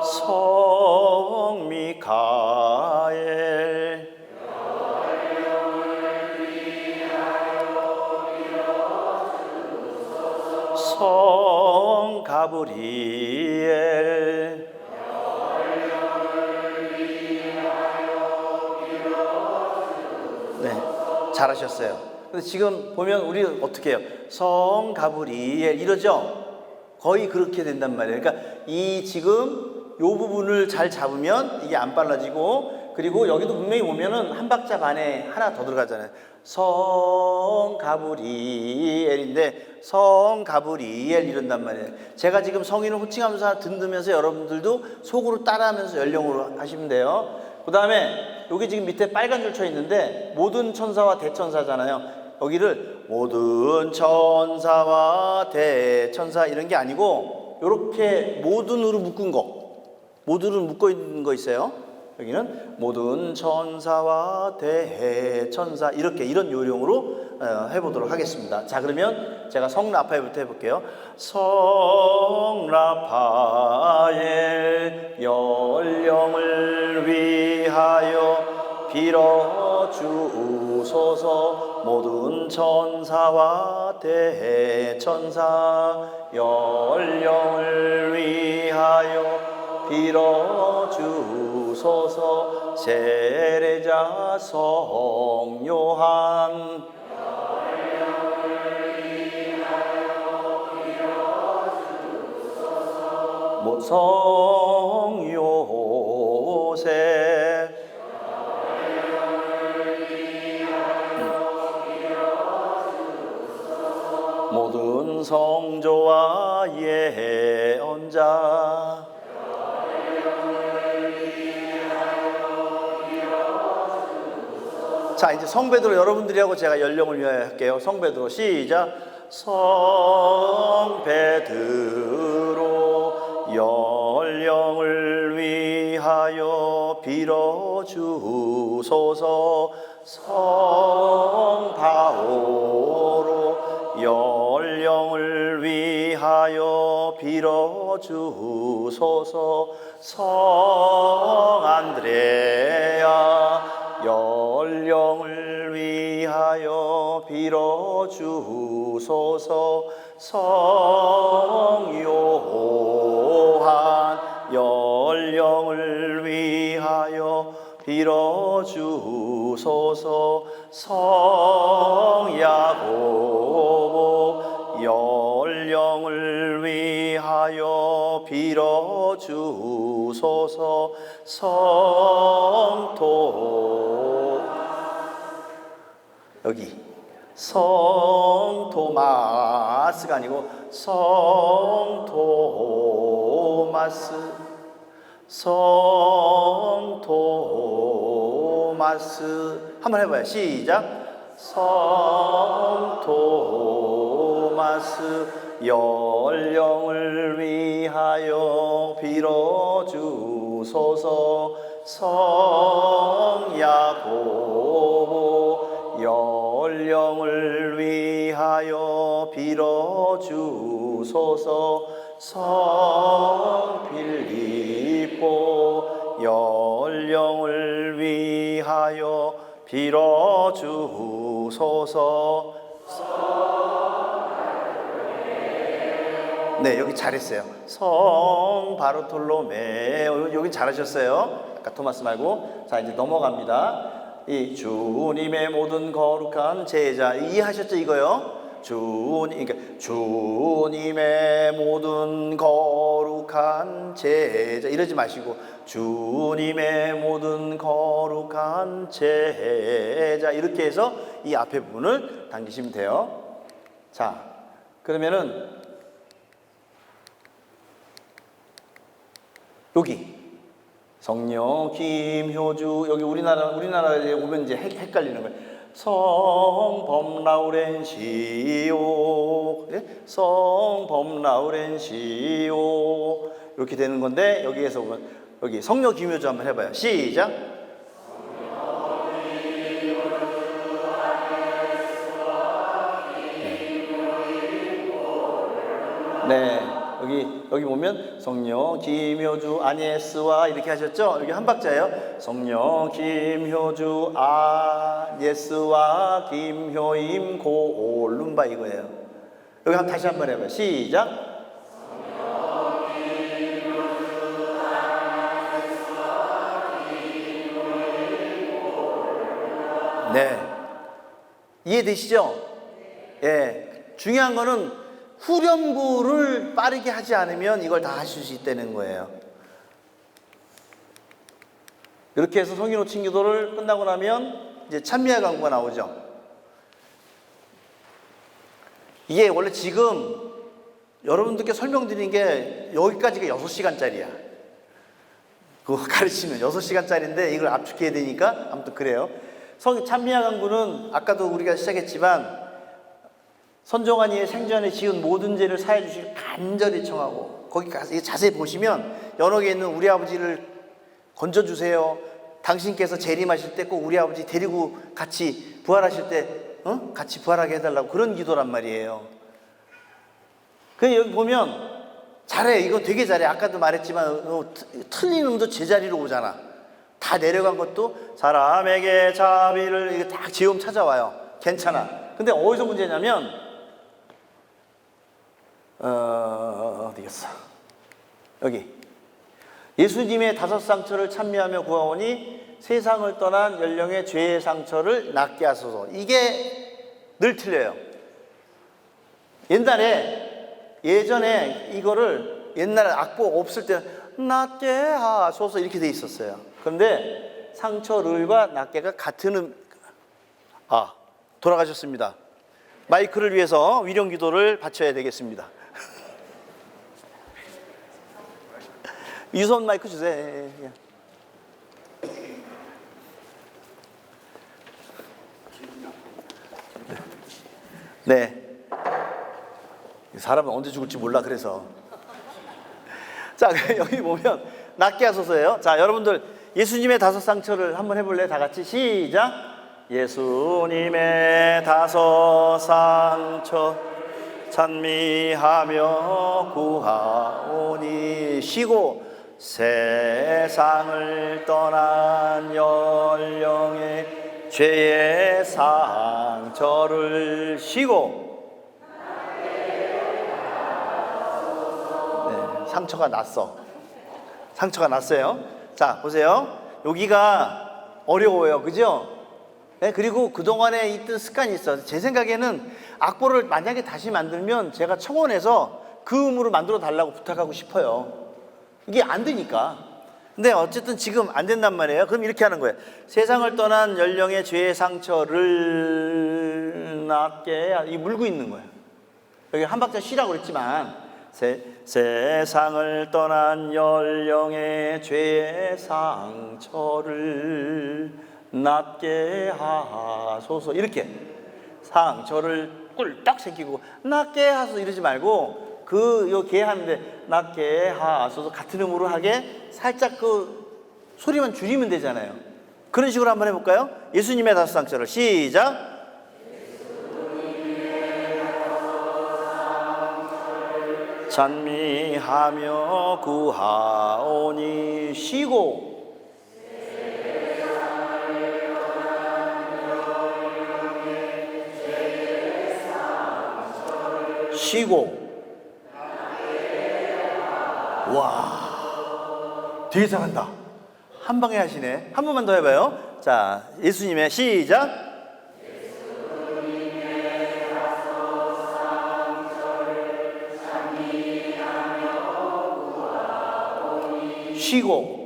A: 성 미카엘 성 가브리엘 네, 잘하셨어요. 근데 지금 보면 우리 어떻게 해요? 성 가브리엘 이러죠? 거의 그렇게 된단 말이에요. 그러니까 이 지금 요 부분을 잘 잡으면 이게 안 빨라지고 그리고 여기도 분명히 보면은 한 박자 반에 하나 더 들어가잖아요. 성 가브리엘인데 성 가브리엘 이런단 말이에요. 제가 지금 성인을 호칭하면서 듣으면서 여러분들도 속으로 따라하면서 연령으로 하시면 돼요. 그 다음에 여기 지금 밑에 빨간 줄 쳐 있는데 모든 천사와 대천사잖아요. 여기를 모든 천사와 대천사 이런 게 아니고 이렇게 모든으로 묶은 거 모든으로 묶어 있는 거 있어요. 여기는 모든 천사와 대천사 이렇게 이런 요령으로 해보도록 하겠습니다. 자 그러면 제가 성 라파엘부터 해볼게요. 성 라파엘 연령을 위하여 빌어주소서 모든 천사와 대천사 연령을 위하여 빌어주소서 세례자 성요한 성요셉 모든 성조와 예언자 자 이제 성베드로 여러분들이 하고 제가 연령을 위하여 할게요. 성베드로 시작. 성베드로 연령을 위하여 빌어주소서 성바오로 연령을 위하여 빌어주소서 성안드레아 연령을 위하여 빌어주소서 성요한 연령을 위하여 빌어주소서 성야고보 연령을 위하여 빌어주소서 성토 여기 성토마스가 아니고 성토마스 성토마스 한번 해봐요. 시작. 성토마스 연령을 위하여 빌어주소서 성야고보 연령을 위하여 빌어주소서 성필리포 연령을 위하여 빌어주소서 네, 여기 잘했어요. 성 바르톨로메. 여기 잘하셨어요. 아까 토마스 말고. 자, 이제 넘어갑니다. 이 주님의 모든 거룩한 제자. 이해하셨죠, 이거요? 그러니까 주님의 모든 거룩한 제자. 이러지 마시고 주님의 모든 거룩한 제자. 이렇게 해서 이 앞에 부분을 당기시면 돼요. 자, 그러면은 여기 성령 김효주, 여기 우리나라에 오면 이제 헷갈리는 거예요. 성범라우렌시오, 네? 성범라우렌시오 이렇게 되는 건데, 여기에서 보면 여기 성령 김효주 한번 해봐요. 시작. 네, 여기 보면 성령 김효주 아니에스와 이렇게 하셨죠? 여기 한 박자예요. 성령 김효주 아니에스와 김효임 고올룸바 이거예요. 여기 다시 한번 해봐요. 시작. 네, 이해되시죠? 예, 중요한 거는 후렴구를 빠르게 하지 않으면 이걸 다 하실 수 있다는 거예요. 이렇게 해서 성인호칭 기도를 끝나고 나면 이제 찬미와 강구가 나오죠. 이게 원래 지금 여러분들께 설명드린 게 여기까지가 6시간짜리야. 그거 가르치면 6시간짜리인데 이걸 압축해야 되니까 아무튼 그래요. 찬미와 강구는 아까도 우리가 시작했지만 선종환이의 생전에 지은 모든 죄를 사해 주시길 간절히 청하고, 거기 가서 자세히 보시면 연옥에 있는 우리 아버지를 건져주세요. 당신께서 재림하실 때 꼭 우리 아버지 데리고 같이 부활하실 때 같이 부활하게 해달라고, 그런 기도란 말이에요. 여기 보면 잘해. 이거 되게 잘해. 아까도 말했지만 틀린 음도 제자리로 오잖아. 다 내려간 것도 사람에게 자비를 이게 딱 지음 찾아와요. 괜찮아. 근데 어디서 문제냐면 어디겠어? 여기 예수님의 5 상처를 찬미하며 구하오니 세상을 떠난 연령의 죄의 상처를 낫게 하소서. 이게 늘 틀려요. 예전에 이거를 옛날에 악보 없을 때는 낫게 하소서 이렇게 돼 있었어요. 그런데 상처를과 낫게가 같은 돌아가셨습니다. 마이크를 위해서 위령 기도를 바쳐야 되겠습니다. 유선 마이크 주세요. 네. 사람은 언제 죽을지 몰라 그래서. 자, 여기 보면 낫게 하소서예요. 자, 여러분들 예수님의 5 상처를 한번 해볼래요? 다 같이 시작. 예수님의 5 상처 찬미하며 구하오니 쉬고 세상을 떠난 연령의 죄의 상처를 쉬고. 네, 상처가 났어요. 자, 보세요. 여기가 어려워요. 그죠? 네, 그리고 그동안에 있던 습관이 있어요. 제 생각에는 악보를 만약에 다시 만들면 제가 청원해서 그 음으로 만들어 달라고 부탁하고 싶어요. 이게 안 되니까. 근데 어쨌든 지금 안 된단 말이에요. 그럼 이렇게 하는 거예요. 세상을 떠난 연령의 죄의 상처를 낫게, 이 물고 있는 거예요. 여기 한 박자 쉬라고 그랬지만 세상을 떠난 연령의 죄의 상처를 낫게 하소서. 이렇게 상처를 꿀딱 새기고 낫게 하소서 이러지 말고 요 개 하는데 낫게 하소서 같은 음으로 하게 살짝 그 소리만 줄이면 되잖아요. 그런 식으로 한번 해볼까요? 예수님의 5 상처를 시작. 찬미하며 구하오니 쉬고 와, 되게 잘한다. 한 방에 하시네. 한 번만 더 해봐요. 자, 예수님의 시작. 쉬고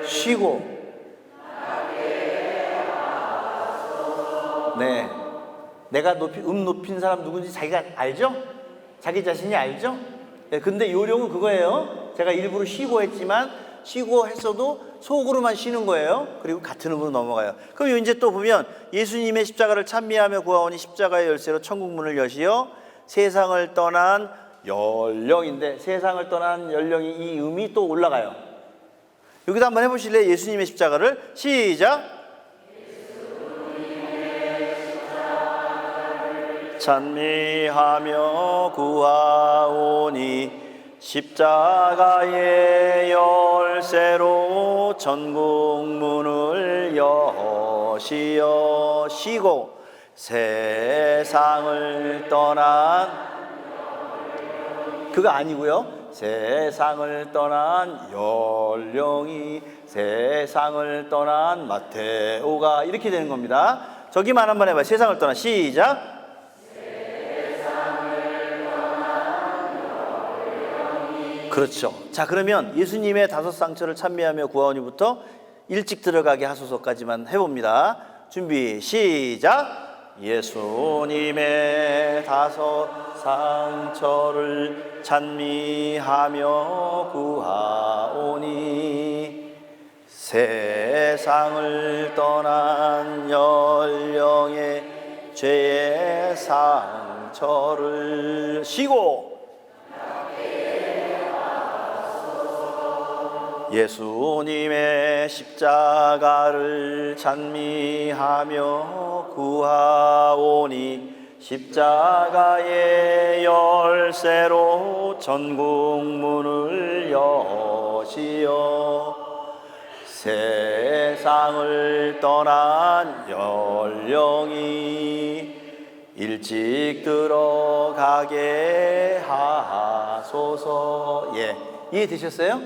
A: 쉬고 네, 내가 높인 사람 누군지 자기가 알죠? 자기 자신이 알죠? 네, 근데 요령은 그거예요. 제가 일부러 쉬고 했지만 쉬고 했어도 속으로만 쉬는 거예요. 그리고 같은 음으로 넘어가요. 그럼 이제 또 보면 예수님의 십자가를 찬미하며 구하오니 십자가의 열쇠로 천국 문을 여시어 세상을 떠난 연령인데, 세상을 떠난 연령이 이 음이 또 올라가요. 여기도 한번 해보실래요? 예수님의 십자가를 시작. 찬미하며 구하오니 십자가의 열쇠로 전국 문을 여시어 쉬고 세상을 떠난, 그거 아니고요. 세상을 떠난 연령이 세상을 떠난 마테오가 이렇게 되는 겁니다. 저기만 한번 해봐요. 세상을 떠난 시작. 그렇죠. 자, 그러면 예수님의 다섯 상처를 찬미하며 구하오니부터 일찍 들어가게 하소서까지만 해봅니다. 준비 시작. 예수님의 다섯 상처를 찬미하며 구하오니 세상을 떠난 연령의 죄의 상처를 쉬고 예수님의 십자가를 찬미하며 구하오니 십자가의 열쇠로 전국 문을 여시어 세상을 떠난 연령이 일찍 들어가게 하소서. 예, 이해되셨어요?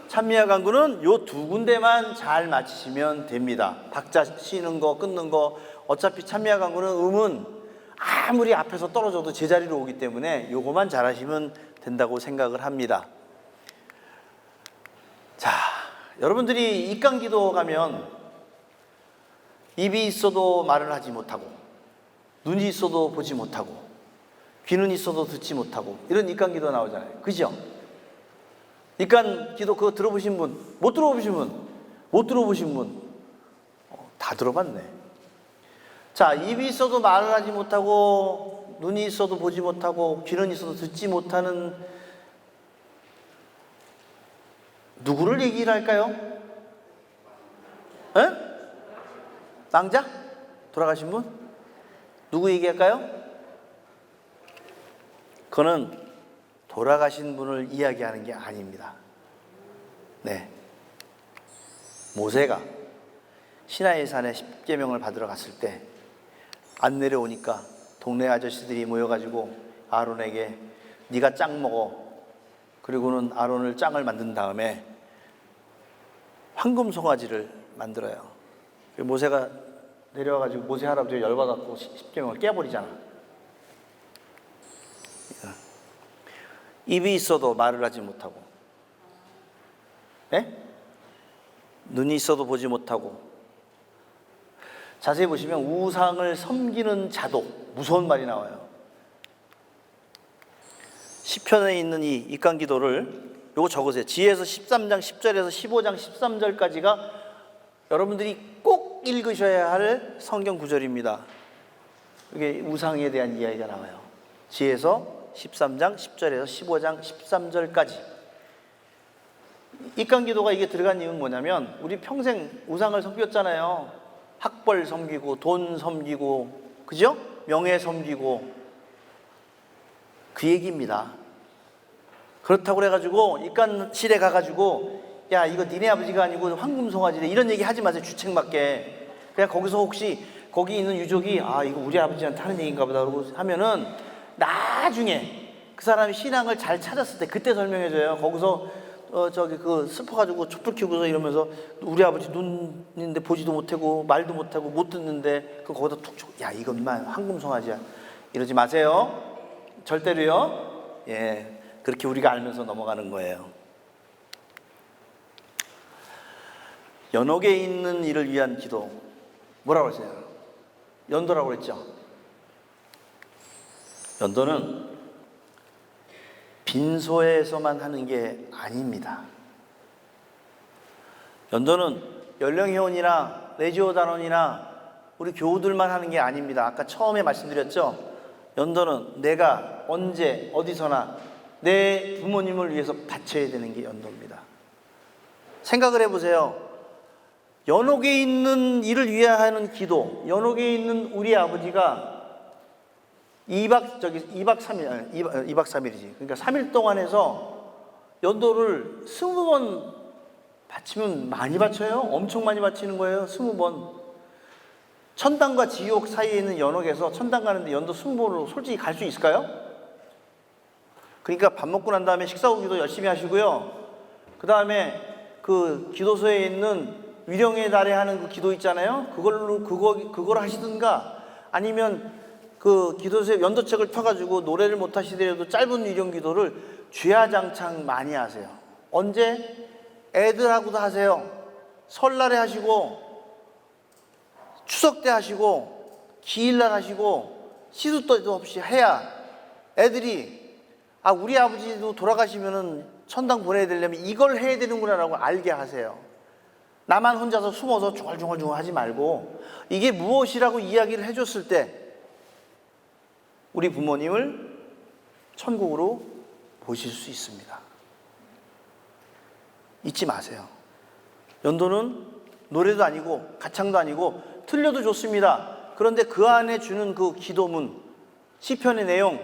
A: 찬미와 간구는 요 두 군데만 잘 맞히시면 됩니다. 박자 쉬는 거 끊는 거, 어차피 찬미와 간구는 음은 아무리 앞에서 떨어져도 제자리로 오기 때문에 요거만 잘하시면 된다고 생각을 합니다. 자, 여러분들이 입간기도 가면 입이 있어도 말을 하지 못하고 눈이 있어도 보지 못하고 귀는 있어도 듣지 못하고 이런 입간기도 나오잖아요. 그죠? 입간기도 그거 들어보신 분, 못 들어보신 분, 못 들어보신 분, 다 들어봤네. 자, 입이 있어도 말을 하지 못하고 눈이 있어도 보지 못하고 귀는 있어도 듣지 못하는 누구를 얘기를 할까요? 에? 낭자? 돌아가신 분? 누구 얘기할까요? 그거는 돌아가신 분을 이야기하는 게 아닙니다. 네, 모세가 시나이 산에 십계명을 받으러 갔을 때 안 내려오니까 동네 아저씨들이 모여가지고 아론에게 네가 짱 먹어. 그리고는 아론을 짱을 만든 다음에 황금 송아지를 만들어요. 모세가 내려와가지고 모세 할아버지가 열받았고 십계명을 깨버리잖아. 입이 있어도 말을 하지 못하고, 네? 눈이 있어도 보지 못하고. 자세히 보시면 우상을 섬기는 자도 무서운 말이 나와요. 시편에 있는 이 입간기도를 요거 적으세요. 지혜서 13장 10절에서 15장 13절까지가 여러분들이 꼭 읽으셔야 할 성경 구절입니다. 이게 우상에 대한 이야기가 나와요. 지혜서 13장 10절에서 15장 13절까지. 입간기도가 이게 들어간 이유는 뭐냐면 우리 평생 우상을 섬겼잖아요. 학벌 섬기고 돈 섬기고, 그죠? 명예 섬기고, 그 얘기입니다. 그렇다고 그래가지고 입간실에 가가지고 야, 이거 니네 아버지가 아니고 황금송아지래 이런 얘기 하지 마세요. 주책맞게. 그냥 거기서 혹시 거기 있는 유족이 아 이거 우리 아버지한테 하는 얘기인가 보다 그러고 하면은 나중에 그 사람이 신앙을 잘 찾았을 때 그때 설명해줘요. 거기서 저기 그 슬퍼가지고 촛불 켜고서 이러면서 우리 아버지 눈인데 보지도 못하고 말도 못하고 못 듣는데 그 거기다 툭툭 야 이것만 황금송아지야 이러지 마세요. 절대로요. 예, 그렇게 우리가 알면서 넘어가는 거예요. 연옥에 있는 이를 위한 기도 뭐라고 했어요? 연도라고 그랬죠. 연도는 빈소에서만 하는 게 아닙니다. 연도는 연령회원이나 레지오단원이나 우리 교우들만 하는 게 아닙니다. 아까 처음에 말씀드렸죠. 연도는 내가 언제 어디서나 내 부모님을 위해서 바쳐야 되는 게 연도입니다. 생각을 해보세요. 연옥에 있는 이를 위하는 기도, 연옥에 있는 우리 아버지가 2박 3일이지. 그러니까 3일 동안 해서 연도를 20번 바치면 많이 바쳐요. 엄청 많이 바치는 거예요. 20번. 천당과 지옥 사이에 있는 연옥에서 천당 가는데 연도 20번으로 솔직히 갈 수 있을까요? 그러니까 밥 먹고 난 다음에 식사 후 기도 열심히 하시고요. 그 다음에 그 기도소에 있는 위령의 달에 하는 그 기도 있잖아요. 그걸 하시든가 아니면 그 기도소에 연도책을 펴가지고 노래를 못 하시더라도 짧은 위령 기도를 주야장창 많이 하세요. 언제? 애들하고도 하세요. 설날에 하시고 추석 때 하시고 기일날 하시고 시도 때도 없이 해야 애들이 아 우리 아버지도 돌아가시면은 천당 보내야 되려면 이걸 해야 되는구나라고 알게 하세요. 나만 혼자서 숨어서 중얼중얼 하지 말고 이게 무엇이라고 이야기를 해줬을 때 우리 부모님을 천국으로 모실 수 있습니다. 잊지 마세요. 연도는 노래도 아니고 가창도 아니고 틀려도 좋습니다. 그런데 그 안에 주는 그 기도문, 시편의 내용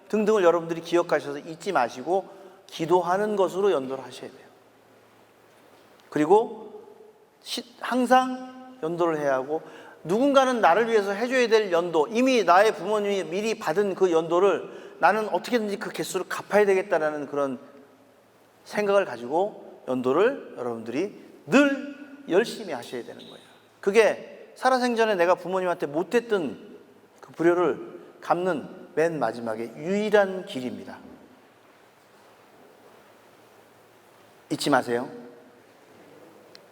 A: 등등을 여러분들이 기억하셔서 잊지 마시고 기도하는 것으로 연도를 하셔야 돼요. 그리고 항상 연도를 해야 하고 누군가는 나를 위해서 해줘야 될 연도, 이미 나의 부모님이 미리 받은 그 연도를 나는 어떻게든지 그 개수를 갚아야 되겠다라는 그런 생각을 가지고 연도를 여러분들이 늘 열심히 하셔야 되는 거예요. 그게 살아생전에 내가 부모님한테 못했던 그 불효를 갚는 맨 마지막에 유일한 길입니다. 잊지 마세요.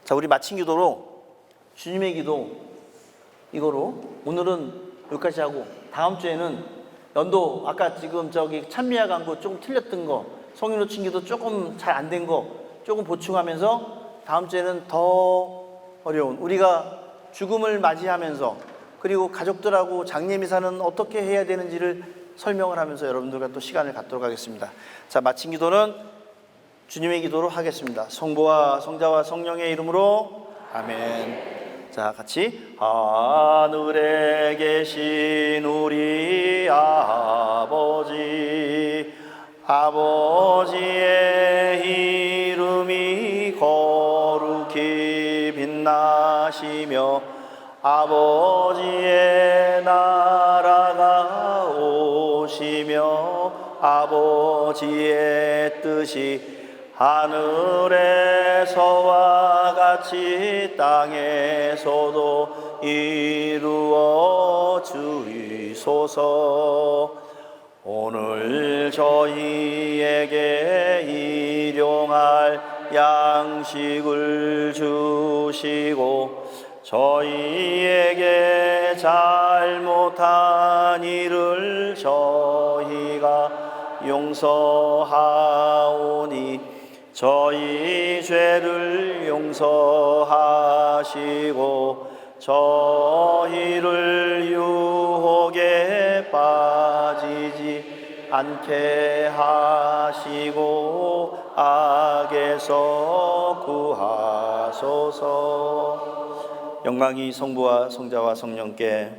A: 자, 우리 마친 기도로 주님의 기도 이거로 오늘은 여기까지 하고 다음 주에는 연도 아까 지금 저기 찬미야 광고 조금 틀렸던 거 성인호 친기도 조금 잘 안 된 거 조금 보충하면서 다음 주에는 더 어려운 우리가 죽음을 맞이하면서 그리고 가족들하고 장례미사는 어떻게 해야 되는지를 설명을 하면서 여러분들과 또 시간을 갖도록 하겠습니다. 자, 마친 기도는 주님의 기도로 하겠습니다. 성부와 성자와 성령의 이름으로 아멘. 자, 같이 하늘에 계신 우리 아버지, 아버지의 이름이 거룩히 빛나시며 아버지의 나라가 오시며 아버지의 뜻이 하늘에서와 같이 땅에서도 이루어 주이소서. 오늘 저희에게 일용할 양식을 주시고 저희에게 잘못한 일을 저희가 용서하오니 저희 죄를 용서하시고 저희를 유혹에 빠지지 않게 하시고 악에서 구하소서. 영광이 성부와 성자와 성령께.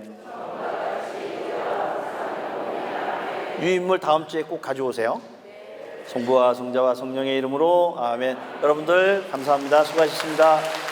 A: 유인물 다음 주에 꼭 가져오세요. 성부와 성자와 성령의 이름으로 아멘. 여러분들 감사합니다. 수고하셨습니다.